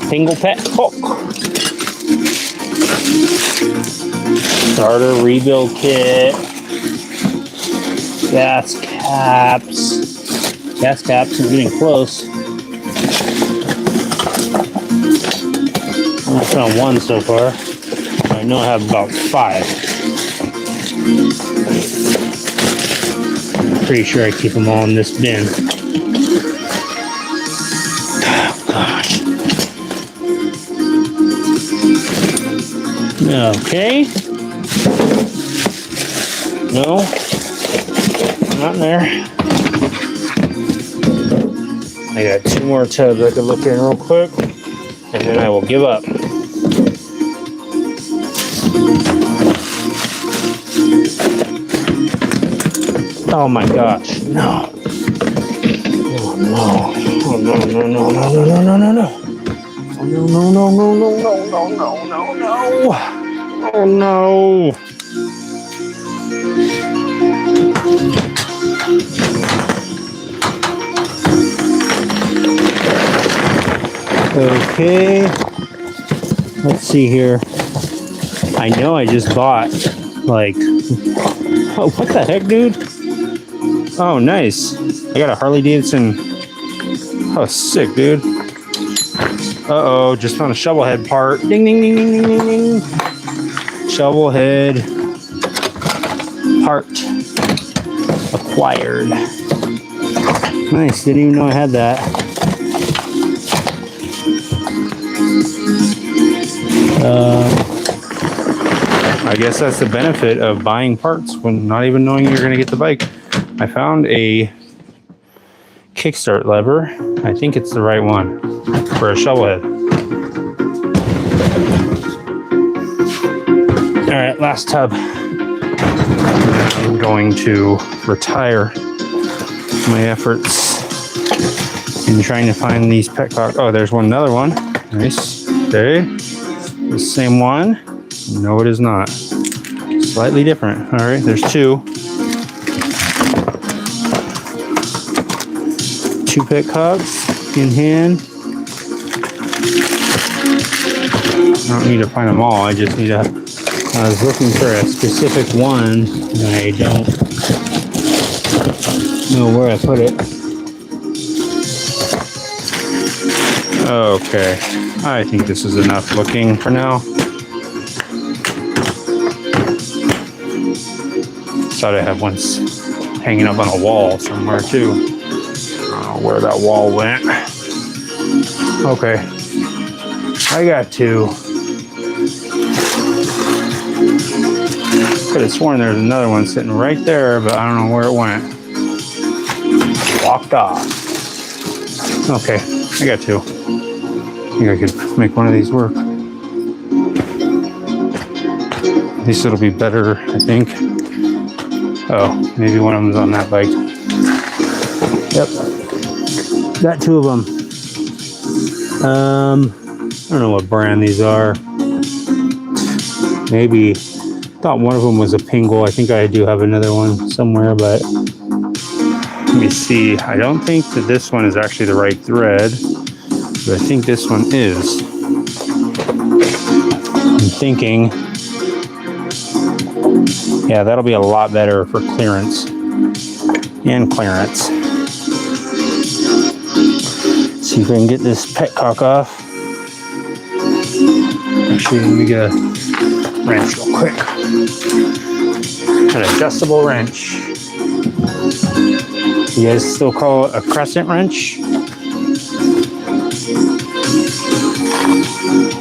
Tingle pet hook. Starter rebuild kit. Gas caps. Gas caps are getting close. I found one so far. I know I have about 5. Pretty sure I keep them all in this bin. Oh, gosh. Okay. No. Not in there. I got 2 more tubs I could look in real quick, and then I will give up. Oh my gosh, no. Oh no. Oh no, no, no, no, no, no, no, no, no. Oh no, no, no, no, no, no, no, no, no, no. Oh no. Okay. Let's see here. I know I just bought like Oh, what the heck, dude? Oh, nice. I got a Harley Davidson. Oh, sick, dude. Uh-oh, just found a shovel head part. Ding, ding, ding, ding, ding, ding. Shovel head part acquired. Nice, didn't even know I had that. I guess that's the benefit of buying parts when not even knowing you're going to get the bike. I found a kickstart lever. I think it's the right one for a shovel head. All right, last tub. I'm going to retire my efforts in trying to find these petcock. Oh, there's another one. Nice. Okay. The same one. No, it is not. Slightly different. All right, there's two. Two petcocks in hand. I don't need to find them all. I just need to. I was looking for a specific one, and I don't know where I put it. Okay, I think this is enough looking for now. Thought I had one hanging up on a wall somewhere too. I don't know where that wall went. Okay, I got two. Could have sworn there's another one sitting right there, but I don't know where it went. Walked off. Okay, I got two. I think I could make one of these work. At least it'll be better, I think. Oh, maybe one of them's on that bike. Yep. Got two of them. I don't know what brand these are. Maybe, thought one of them was a Pingle. I think I do have another one somewhere, but let me see. I don't think that this one is actually the right thread, but I think this one is. I'm thinking, yeah, that'll be a lot better for clearance and clearance. See if I can get this petcock off. Actually, let me get a wrench real quick. An adjustable wrench. You guys still call it a crescent wrench?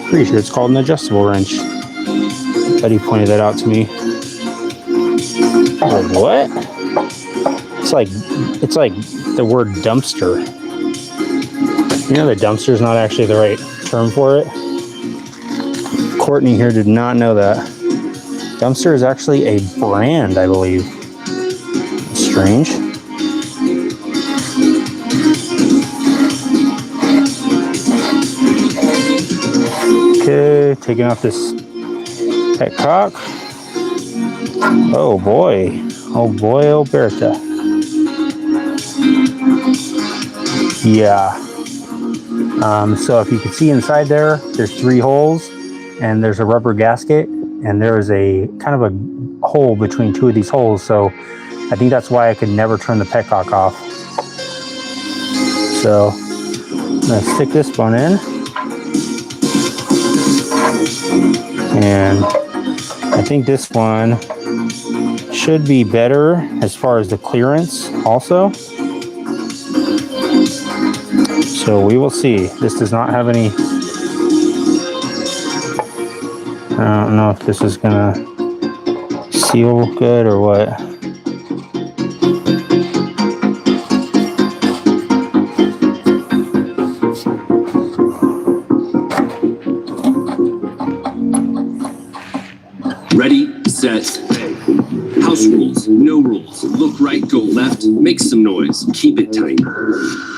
Pretty sure it's called an adjustable wrench. Buddy pointed that out to me. Oh, what? It's like the word dumpster. You know, the dumpster is not actually the right term for it. Courtney here did not know that. Dumpster is actually a brand, I believe. Strange. Okay, taking off this petcock. Oh boy. Oh boy, oh Bertha. Yeah. So if you can see inside there, there's 3 holes and there's a rubber gasket and there is a kind of a hole between 2 of these holes. So I think that's why I could never turn the petcock off. So I'm gonna stick this one in. And I think this one should be better as far as the clearance also. So we will see. This does not have any, I don't know if this is gonna seal good or what.
Ready, set, play. House rules, no rules. Look right, go left, make some noise, keep it tight.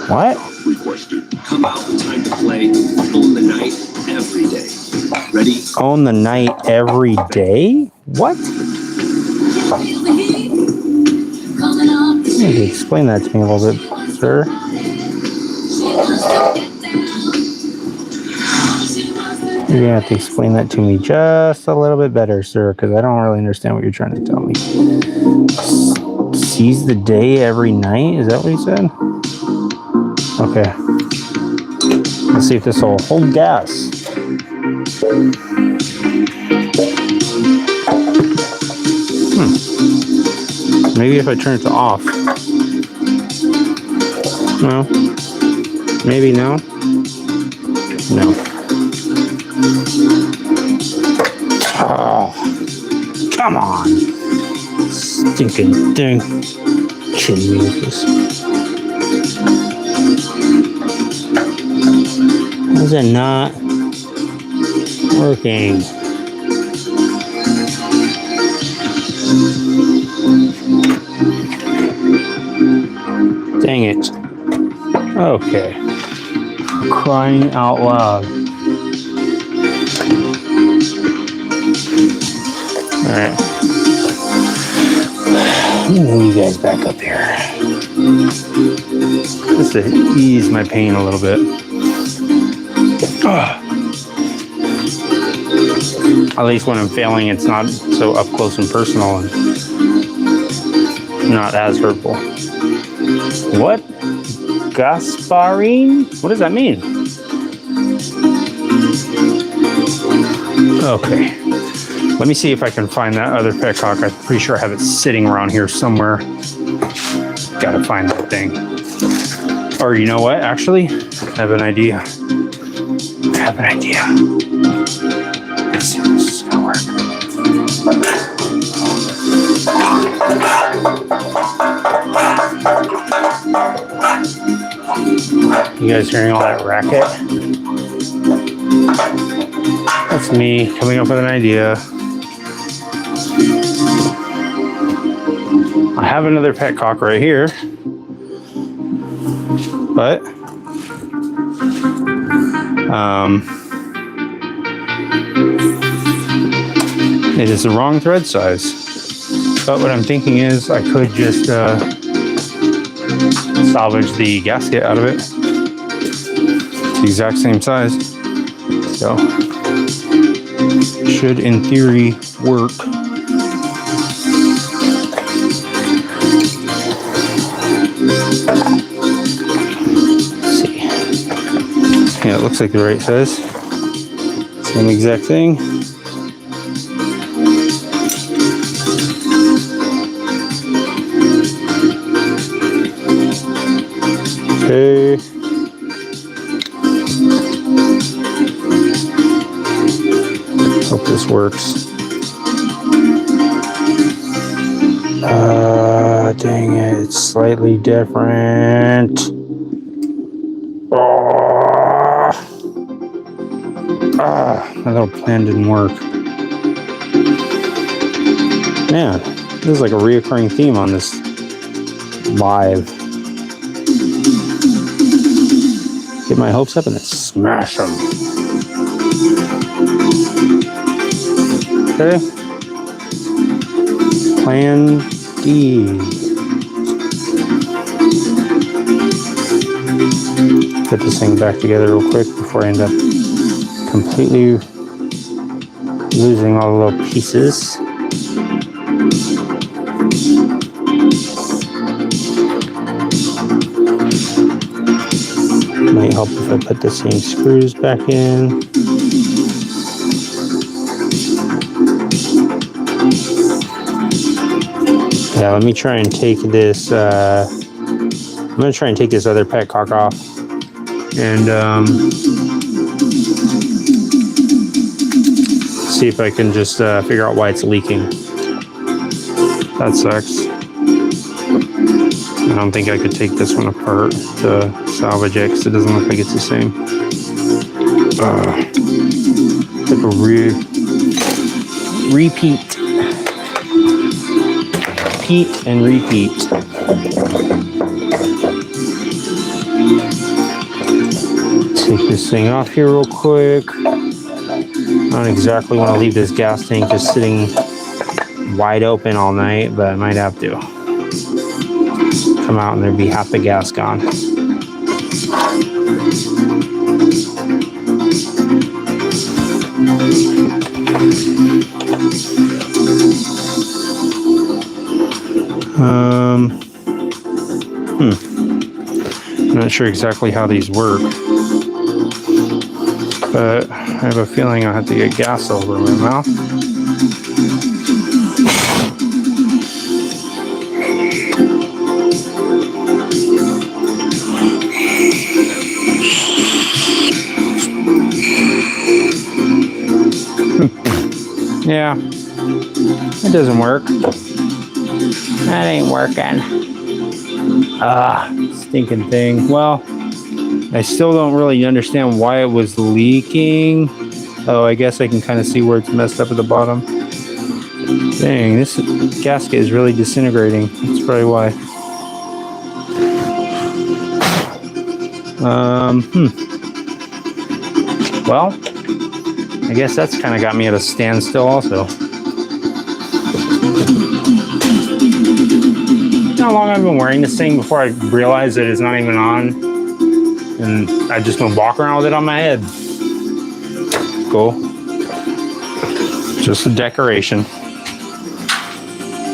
What?
Requested. Come out, time to play. Own the night, every day. Ready?
Own the night every day? What? Maybe explain that to me a little bit, sir. You're gonna have to explain that to me just a little bit better, sir, because I don't really understand what you're trying to tell me. Seize the day every night? Is that what he said? Okay. Let's see if this will hold gas. Maybe if I turn it to off. No. Maybe no. No. Oh, come on. Stinking thing. Kidding me with this. Why is it not working? Dang it. Okay. Crying out loud. Alright. Let me move you guys back up here. Just to ease my pain a little bit. At least when I'm failing, it's not so up close and personal and not as hurtful. What? Gasparine? What does that mean? Okay. Let me see if I can find that other petcock. I'm pretty sure I have it sitting around here somewhere. Gotta find that thing. Or you know what? Actually, I have an idea. Let's see if this is gonna work. You guys hearing all that racket? That's me coming up with an idea. I have another petcock right here, but it is the wrong thread size. But what I'm thinking is I could just salvage the gasket out of it. It's the exact same size. So should in theory work. Let's see. Yeah, it looks like the right size. Same exact thing. Okay. Hope this works. Dang it, it's slightly different. My little plan didn't work. Man, this is like a reoccurring theme on this live. Get my hopes up and then smash them. Okay. Plan D. Put this thing back together real quick before I end up completely losing all the little pieces. Might help if I put the same screws back in. Yeah, let me try and take this. I'm gonna try and take this other petcock off, and see if I can just figure out why it's leaking. That sucks. I don't think I could take this one apart to salvage it because it doesn't look like it's the same. Like a repeat. Repeat and repeat. Take this thing off here real quick. I don't exactly want to leave this gas tank just sitting wide open all night, but I might have to. Come out and there'd be half the gas gone. I'm not sure exactly how these work, but I have a feeling I'll have to get gas all over my mouth. Yeah, it doesn't work. That ain't working. Stinking thing. Well, I still don't really understand why it was leaking. Oh, I guess I can kind of see where it's messed up at the bottom. Dang, this gasket is really disintegrating. That's probably why. Well, I guess that's kind of got me at a standstill also. How long I've been wearing this thing before I realized that it's not even on, and I just been walking around with it on my head. Cool. Just a decoration.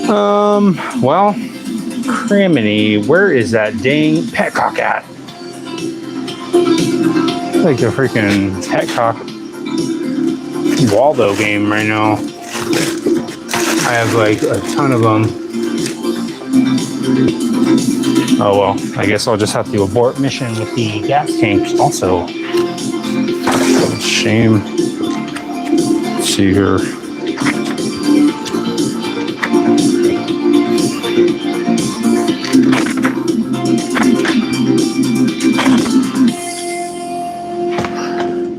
Well, criminy, where is that dang petcock at? It's like a freaking petcock Waldo game right now. I have like a ton of them. Oh well, I guess I'll just have to abort mission with the gas tanks also. Shame. Let's see here.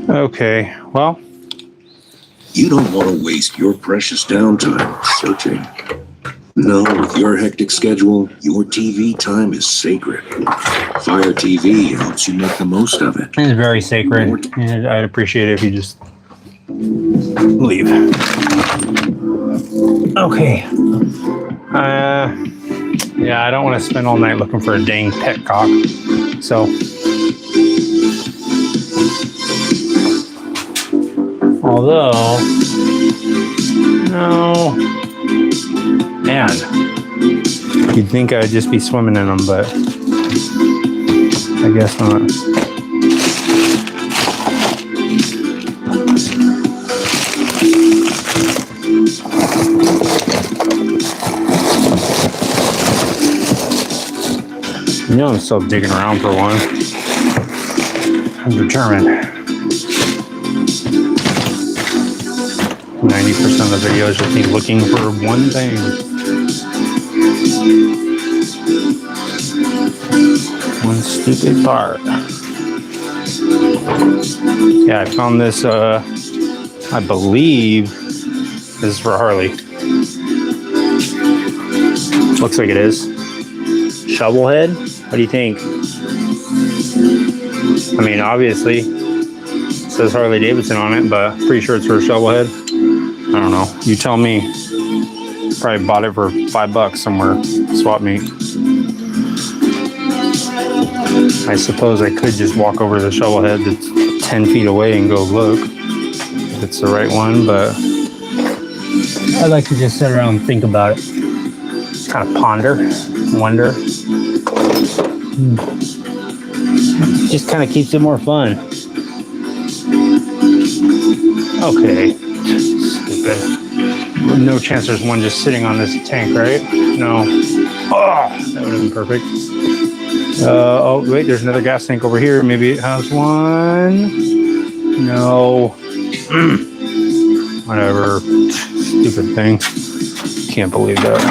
Okay, well.
You don't want to waste your precious downtime searching. No, with your hectic schedule, your TV time is sacred. Fire TV helps you make the most of it.
It's very sacred, and I'd appreciate it if you just leave. Okay. Yeah, I don't want to spend all night looking for a dang petcock. So, although, no, man, you'd think I'd just be swimming in them, but I guess not. You know I'm still digging around for one. I'm determined. 90% of the videos just me looking for one thing. One stupid part. Yeah, I found this, I believe this is for Harley. Looks like it is. Shovel head? What do you think? I mean, obviously, it says Harley Davidson on it, but pretty sure it's for a shovel head. I don't know. You tell me. Probably bought it for $5 somewhere. Swap meet. I suppose I could just walk over to the shovel head that's 10 feet away and go look if it's the right one, but I like to just sit around and think about it. Kind of ponder, wonder. Just kind of keeps it more fun. Okay. Stupid. No chance there's one just sitting on this tank, right? No. Oh, that would have been perfect. Oh, wait, there's another gas tank over here. Maybe it has one. No. Whatever. Stupid thing. Can't believe that.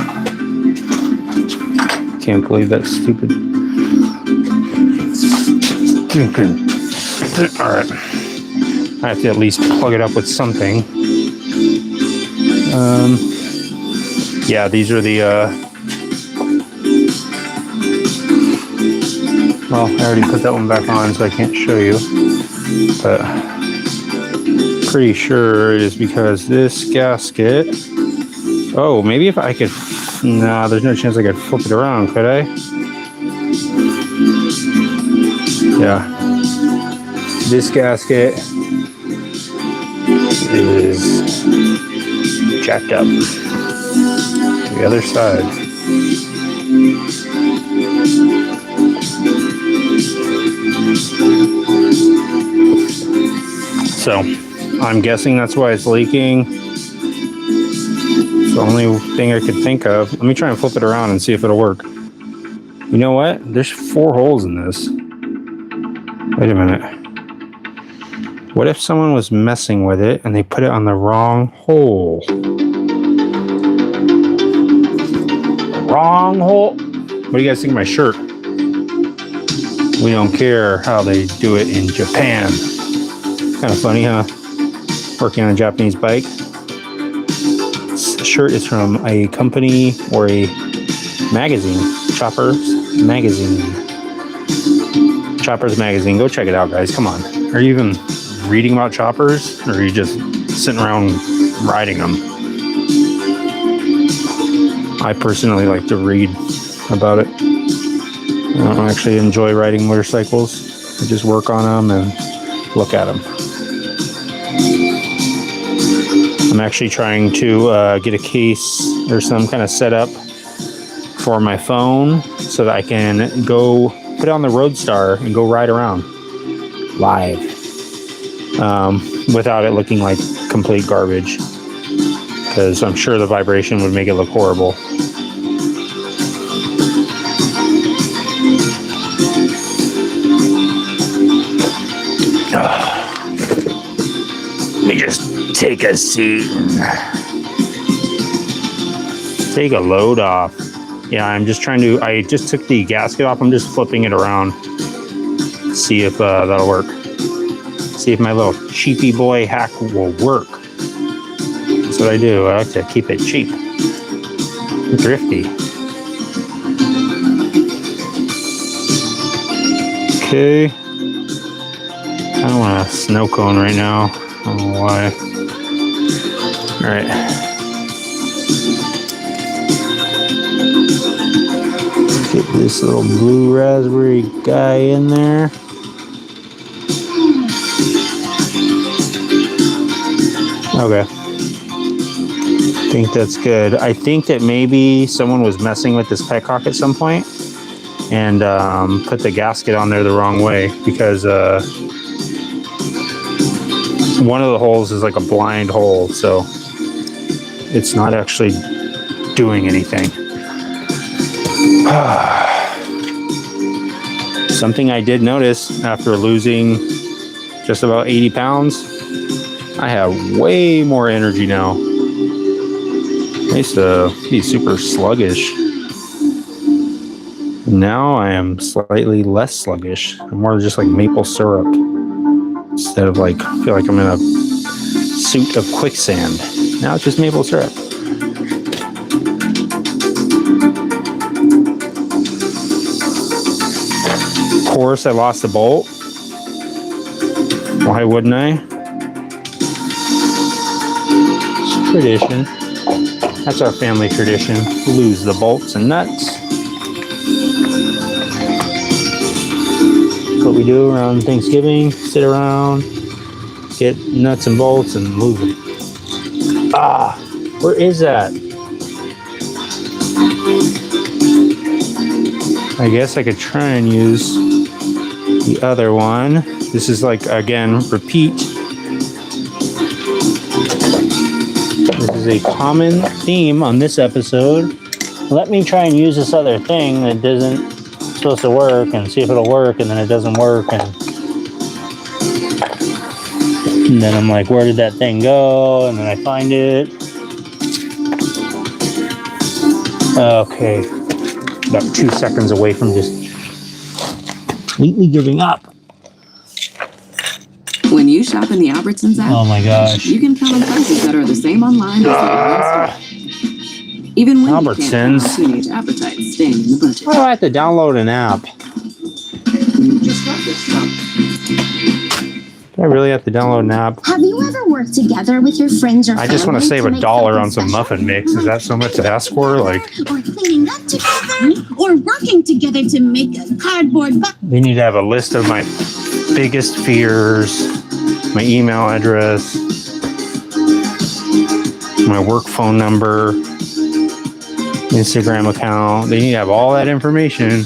Can't believe that stupid. Alright. I have to at least plug it up with something. Yeah, these are the, well, I already put that one back on, so I can't show you. But pretty sure it is because this gasket. Oh, maybe if I could. Nah, there's no chance I could flip it around, could I? Yeah. This gasket is jacked up to the other side. So I'm guessing that's why it's leaking. It's the only thing I could think of. Let me try and flip it around and see if it'll work. You know what? There's 4 holes in this. Wait a minute. What if someone was messing with it and they put it on the wrong hole? Wrong hole. What do you guys think of my shirt? We don't care how they do it in Japan. Kind of funny, huh? Working on a Japanese bike. This shirt is from a company or a magazine. Choppers Magazine. Choppers Magazine. Go check it out, guys. Come on. Are you even reading about choppers? Or are you just sitting around riding them? I personally like to read about it. I don't actually enjoy riding motorcycles. I just work on them and look at them. I'm actually trying to get a case or some kind of setup for my phone so that I can go put it on the Roadstar and go ride around live without it looking like complete garbage, because I'm sure the vibration would make it look horrible. Let me just take a seat and take a load off. Yeah, I'm just trying to, I just took the gasket off. I'm just flipping it around. See if that'll work. See if my little cheapy boy hack will work. That's what I do. I like to keep it cheap. Thrifty. Okay. I don't want a snow cone right now. I don't know why. All right. Get this little blue raspberry guy in there. Okay. I think that's good. I think that maybe someone was messing with this petcock at some point and put the gasket on there the wrong way, because one of the holes is like a blind hole, so it's not actually doing anything. Something I did notice after losing just about 80 pounds, I have way more energy now. I used to be super sluggish. Now I am slightly less sluggish. I'm more just like maple syrup. Instead of like, I feel like I'm in a suit of quicksand. Now it's just maple syrup. Of course, I lost a bolt. Why wouldn't I? It's tradition. That's our family tradition. Lose the bolts and nuts. That's what we do around Thanksgiving. Sit around, get nuts and bolts, and lose them. Ah, where is that? I guess I could try and use the other one. This is like, again, repeat. This is a common theme on this episode. Let me try and use this other thing that isn't supposed to work and see if it'll work, and then it doesn't work, and then I'm like, where did that thing go? And then I find it. Okay. About 2 seconds away from just completely giving up.
When you shop in the Albertsons app,
Oh my gosh.
you can count on prices that are the same online as they are in store. Even when you can't
Albertsons.
have teenage appetites staying in the budget.
Why do I have to download an app?
You just got this stuff.
Do I really have to download an app?
Have you ever worked together with your friends or
I just want to
family
save
make
$1 on
something
some
special?
muffin mix. Is that so much to ask for? Like,
Or cleaning up together, or working together to make a cardboard box.
they need to have a list of my biggest fears, my email address, my work phone number, Instagram account. They need to have all that information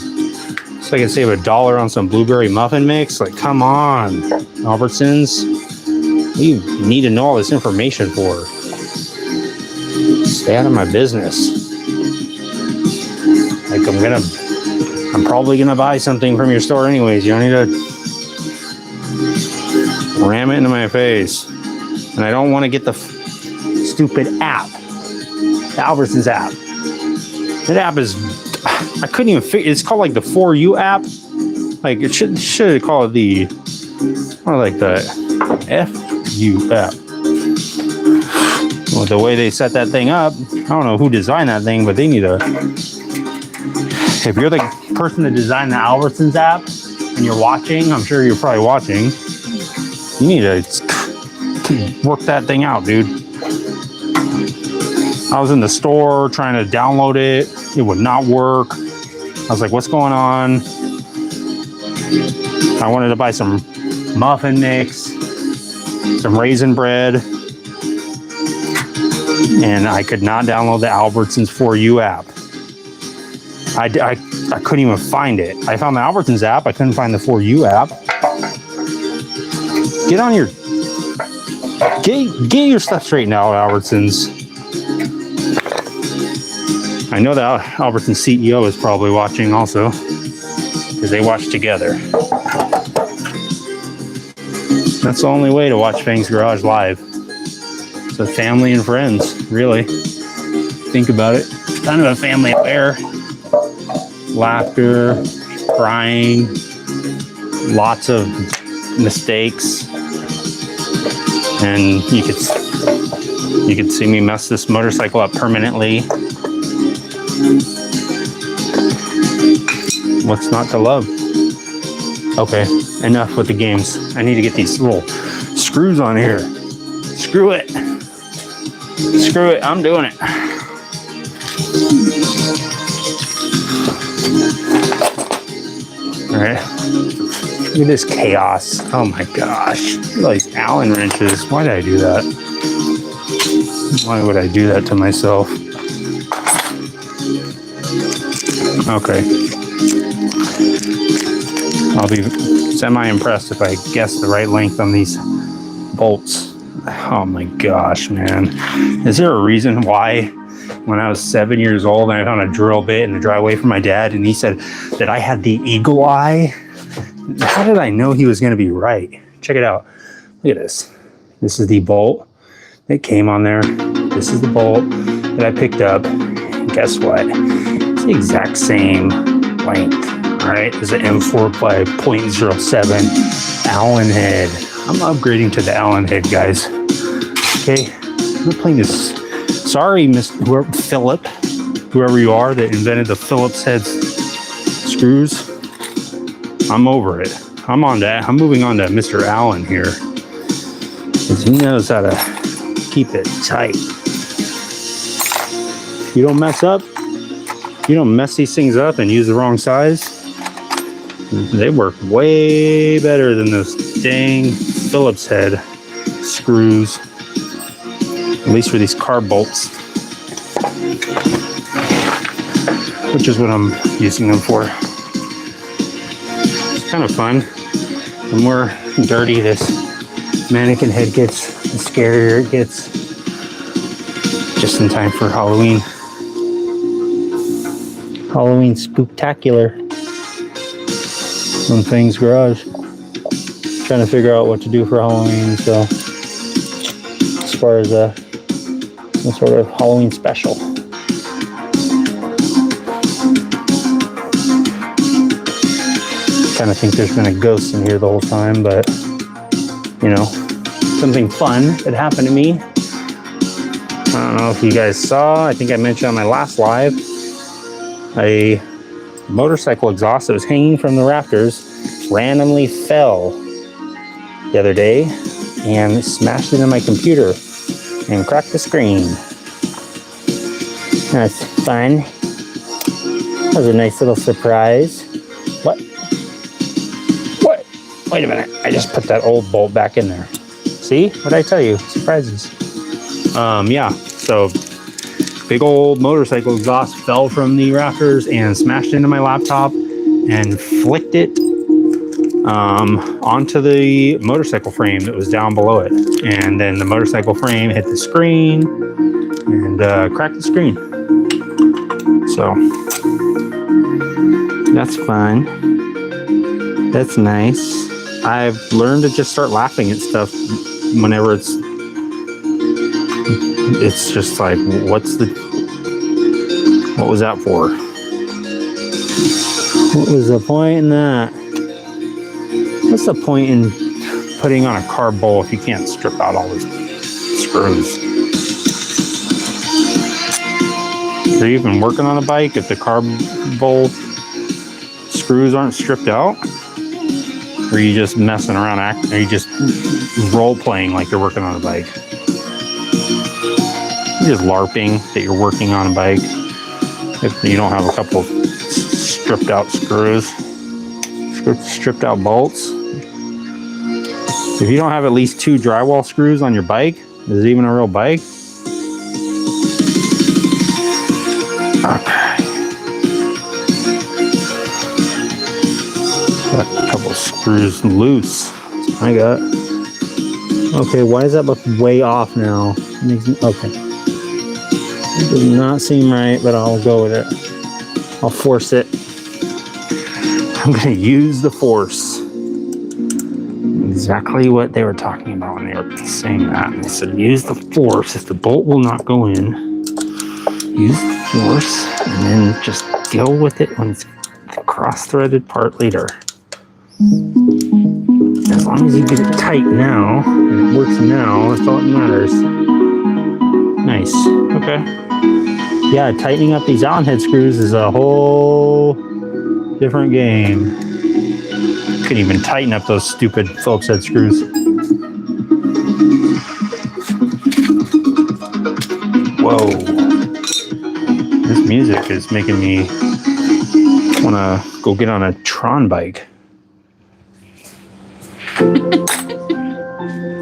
so I can save $1 on some blueberry muffin mix. Like, come on, Albertsons. What do you need to know all this information for? Stay out of my business. Like, I'm probably gonna buy something from your store anyways. You don't need to ram it into my face. And I don't want to get the stupid app, the Albertsons app. That app is, I couldn't even figure. It's called like the For You app. Like it should call it the, or like the FU app. Well, the way they set that thing up, I don't know who designed that thing, but they need to. If you're the person that designed the Albertsons app and you're watching, I'm sure you're probably watching. You need to work that thing out, dude. I was in the store trying to download it. It would not work. I was like, what's going on? I wanted to buy some muffin mix, some raisin bread, and I could not download the Albertsons For You app. I couldn't even find it. I found the Albertsons app. I couldn't find the For You app. Get on your... Get your stuff straightened out, Albertsons. I know that Albertsons CEO is probably watching also, because they watch together. That's the only way to watch Fang's Garage live. So family and friends, really. Think about it. It's kind of a family affair. Laughter, crying, lots of mistakes. And you could see me mess this motorcycle up permanently. What's not to love? Okay, enough with the games. I need to get these little screws on here. Screw it. Screw it, I'm doing it. All right. Look at this chaos. Oh my gosh. Look at all these Allen wrenches. Why did I do that? Why would I do that to myself? Okay. I'll be semi-impressed if I guess the right length on these bolts. Oh my gosh, man. Is there a reason why when I was 7 years old and I found a drill bit in the driveway from my dad and he said that I had the eagle eye? How did I know he was going to be right? Check it out. Look at this. This is the bolt that came on there. This is the bolt that I picked up. And guess what? It's the exact same length. All right. This is an M4 by 0.07 Allen head. I'm upgrading to the Allen head, guys. Okay. We're playing this. Sorry, Philip, whoever you are that invented the Phillips head screws. I'm over it. I'm moving on to Mr. Allen here. Because he knows how to keep it tight. You don't mess up. You don't mess these things up and use the wrong size. They work way better than those dang Phillips head screws. At least for these car bolts. Which is what I'm using them for. Kind of fun. The more dirty this mannequin head gets, the scarier it gets. Just in time for Halloween. Halloween spooktacular on Fang's Garage. Trying to figure out what to do for Halloween, so as far as some sort of Halloween special. Kind of think there's been a ghost in here the whole time, but you know, something fun that happened to me. I don't know if you guys saw, I think I mentioned on my last live, a motorcycle exhaust that was hanging from the rafters randomly fell the other day and smashed into my computer and cracked the screen. That's fun. That was a nice little surprise. What? Wait a minute. I just put that old bolt back in there. See? What did I tell you? Surprises. Yeah. So big old motorcycle exhaust fell from the rafters and smashed into my laptop and flicked it onto the motorcycle frame that was down below it. And then the motorcycle frame hit the screen and cracked the screen. So that's fine. That's nice. I've learned to just start laughing at stuff whenever it's just like, what was that for? What was the point in that? What's the point in putting on a carb bowl if you can't strip out all those screws? Are you even working on a bike if the carb bowl screws aren't stripped out? Or are you just messing around, are you just role playing like you're working on a bike? You're just LARPing that you're working on a bike if you don't have a couple of stripped out screws, stripped out bolts. If you don't have at least 2 drywall screws on your bike, is it even a real bike? Okay. Got a couple of screws loose. I got. Okay, why does that look way off now? Okay. It does not seem right, but I'll go with it. I'll force it. I'm going to use the force. Exactly what they were talking about when they were saying that. They said, use the force. If the bolt will not go in, use the force, and then just deal with it when it's the cross-threaded part later. As long as you get it tight now, and it works now, that's all that matters. Nice. Okay. Yeah, tightening up these Allen head screws is a whole different game. Couldn't even tighten up those stupid Phillips head screws. Whoa. This music is making me want to go get on a Tron bike.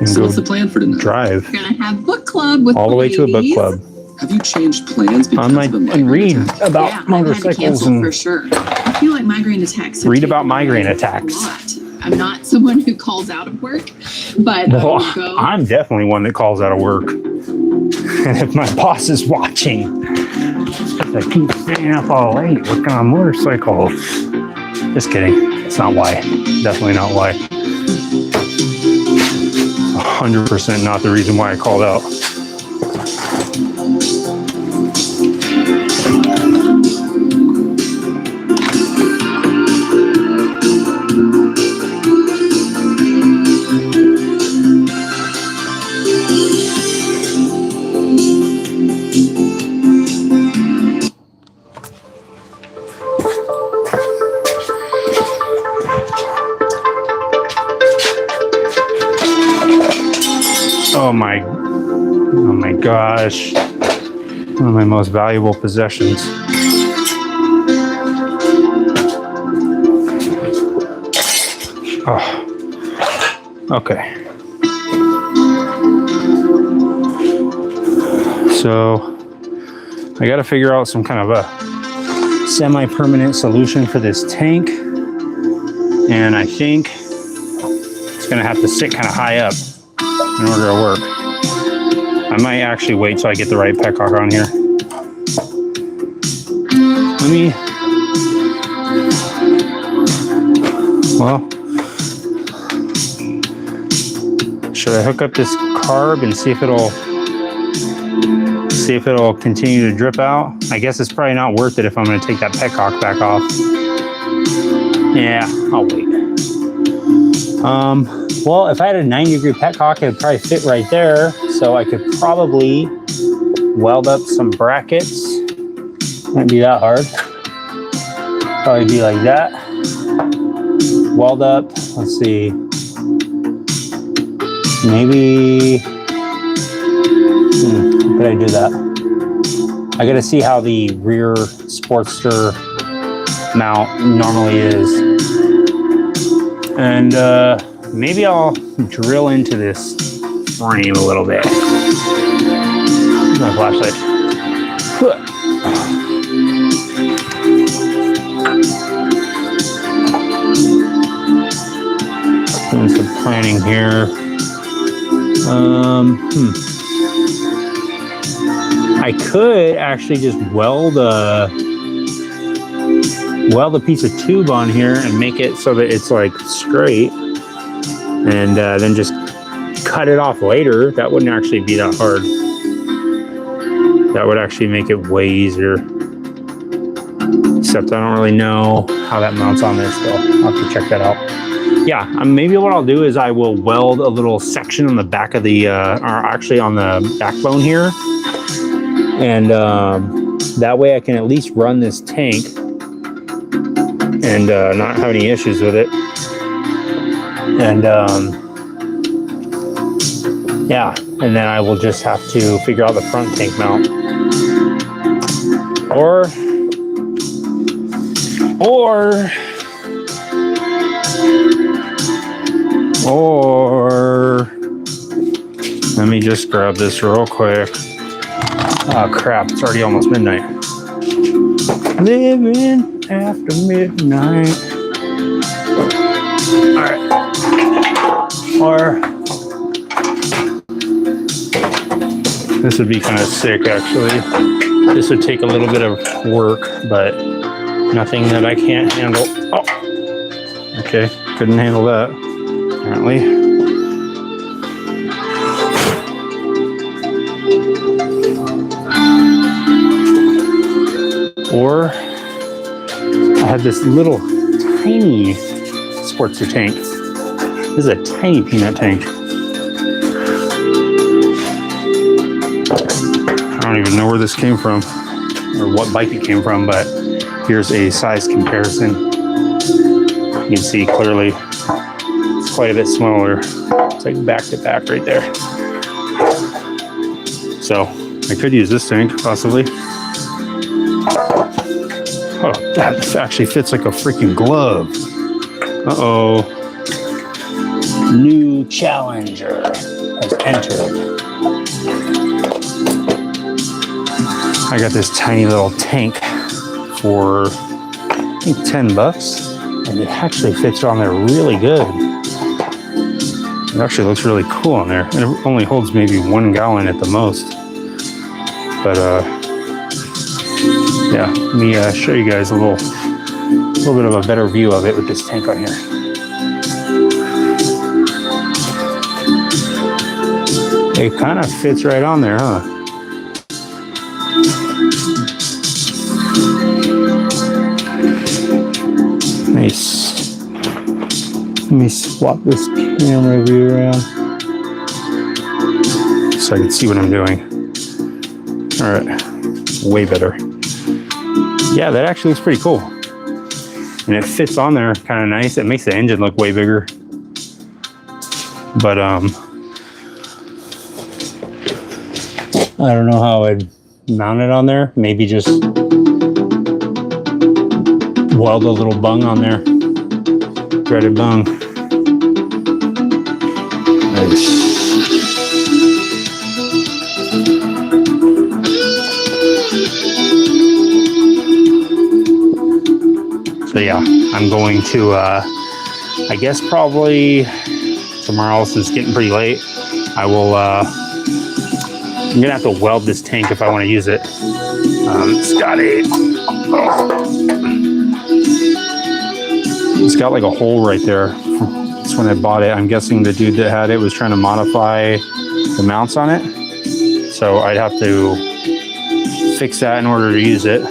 So what's the plan for tonight?
Drive.
We're gonna have book club with
all the way to a book
ladies.
club.
Have you changed plans because of the
And
migraine
read
attack?
about
Yeah, I've had to
motorcycles
cancel
and
for sure. I feel like migraine attacks. have
read
taken
about migraine
away a
attacks.
lot. I'm not someone who calls out of work, but I
Well,
will go.
I'm definitely one that calls out of work. And if my boss is watching, I keep staying up all late working on motorcycles. Just kidding. It's not why. Definitely not why. 100% not the reason why I called out. Oh my gosh. One of my most valuable possessions. Oh. Okay. So I got to figure out some kind of a semi-permanent solution for this tank. And I think it's going to have to sit kind of high up in order to work. I might actually wait till I get the right petcock on here. Well, should I hook up this carb and see if it'll continue to drip out? I guess it's probably not worth it if I'm going to take that petcock back off. Yeah, I'll wait. Well, if I had a 90-degree petcock, it would probably fit right there. So I could probably weld up some brackets. Wouldn't be that hard. Probably be like that. Weld up, let's see. Maybe, how could I do that? I gotta see how the rear Sportster mount normally is. And maybe I'll drill into this frame a little bit. Here's my flashlight. doing some planning here. I could actually just weld a piece of tube on here and make it so that it's like straight, and then just cut it off later. That wouldn't actually be that hard. That would actually make it way easier. Except I don't really know how that mounts on there still. I'll have to check that out. Yeah, maybe what I'll do is I will weld a little section on the back of the, or actually on the backbone here. And that way I can at least run this tank and not have any issues with it. And yeah, and then I will just have to figure out the front tank mount. Or let me just grab this real quick. Oh crap, it's already almost midnight. Living after midnight. Alright. Or this would be kind of sick actually. This would take a little bit of work, but nothing that I can't handle. Oh, okay, couldn't handle that, apparently. Or I have this little tiny sportster tank. This is a tiny peanut tank. I don't even know where this came from or what bike it came from, but here's a size comparison. You can see clearly it's quite a bit smaller. It's like back to back right there. So I could use this tank possibly. Oh, that actually fits like a freaking glove. Uh-oh. New challenger has entered. I got this tiny little tank for, I think, $10, and it actually fits on there really good. It actually looks really cool on there. And it only holds maybe 1 gallon at the most. But yeah, let me show you guys a little bit of a better view of it with this tank on here. It kind of fits right on there, huh? Nice. Let me swap this camera view around so I can see what I'm doing. All right, way better. Yeah, that actually looks pretty cool. And it fits on there kind of nice. It makes the engine look way bigger. But I don't know how I'd mount it on there. Maybe just weld a little bung on there. Threaded bung. Nice. So yeah, I'm going to, I guess probably tomorrow, since it's getting pretty late, I will, I'm gonna have to weld this tank if I want to use it. It's got like a hole right there. That's when I bought it. I'm guessing the dude that had it was trying to modify the mounts on it. So I'd have to fix that in order to use it.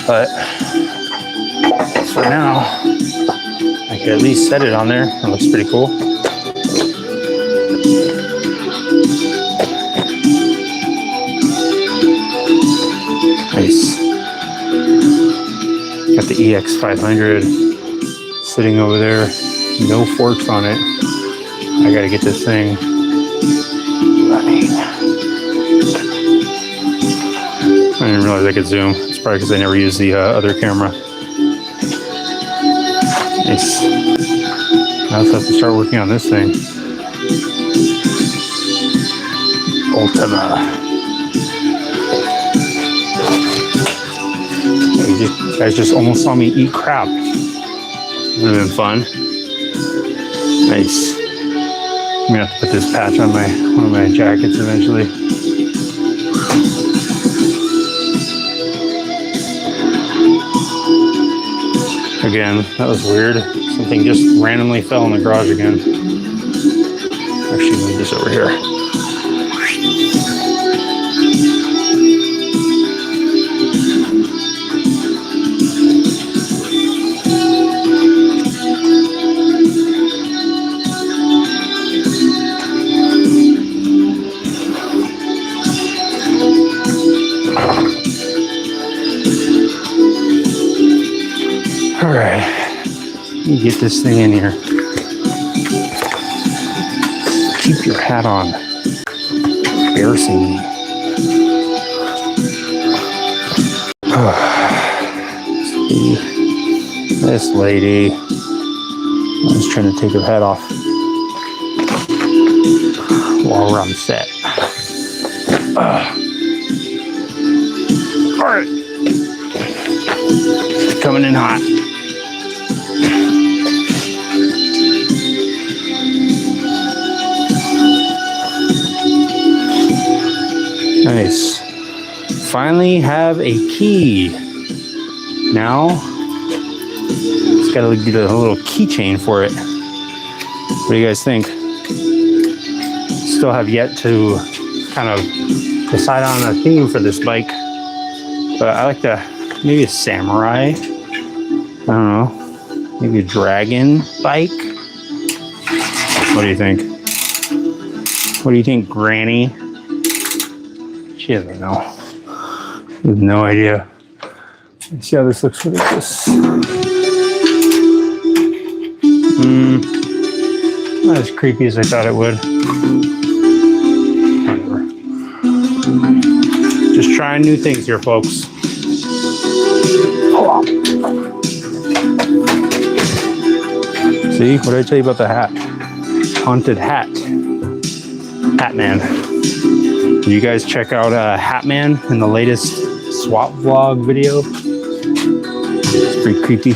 But for now, I can at least set it on there. It looks pretty cool. Nice. Got the EX500 sitting over there. No forks on it. I gotta get this thing running. I didn't realize I could zoom. It's probably because I never used the other camera. Nice. I also have to start working on this thing. Ultima. You guys just almost saw me eat crap. Would have been fun. Nice. I'm gonna have to put this patch on one of my jackets eventually. Again, that was weird. Something just randomly fell in the garage again. Actually, move this over here. All right, let me get this thing in here. Keep your hat on. Embarrassing me. This lady. I was trying to take her hat off while we're on set. All right. Coming in hot. Nice. Finally have a key. Now, just gotta get a little keychain for it. What do you guys think? Still have yet to kind of decide on a theme for this bike. But I like maybe a samurai. I don't know. Maybe a dragon bike. What do you think? What do you think, Granny? She doesn't know. She has no idea. Let's see how this looks with this. Not as creepy as I thought it would. Whatever. Just trying new things here, folks. See, what did I tell you about the hat? Haunted hat. Hatman. Did you guys check out Hatman in the latest swap vlog video? It's pretty creepy.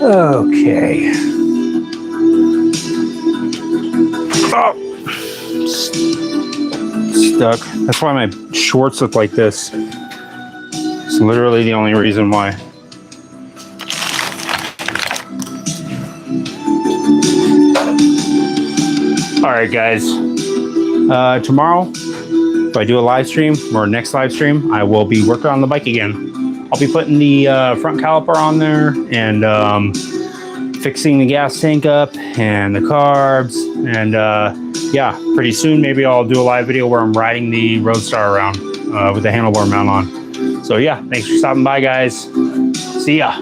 Okay. Oh! Stuck. That's why my shorts look like this. It's literally the only reason why. All right, guys. Tomorrow, if I do a live stream or next live stream, I will be working on the bike again. I'll be putting the front caliper on there and fixing the gas tank up and the carbs. And yeah, pretty soon maybe I'll do a live video where I'm riding the Roadstar around with the handlebar mount on. So yeah, thanks for stopping by, guys. See ya.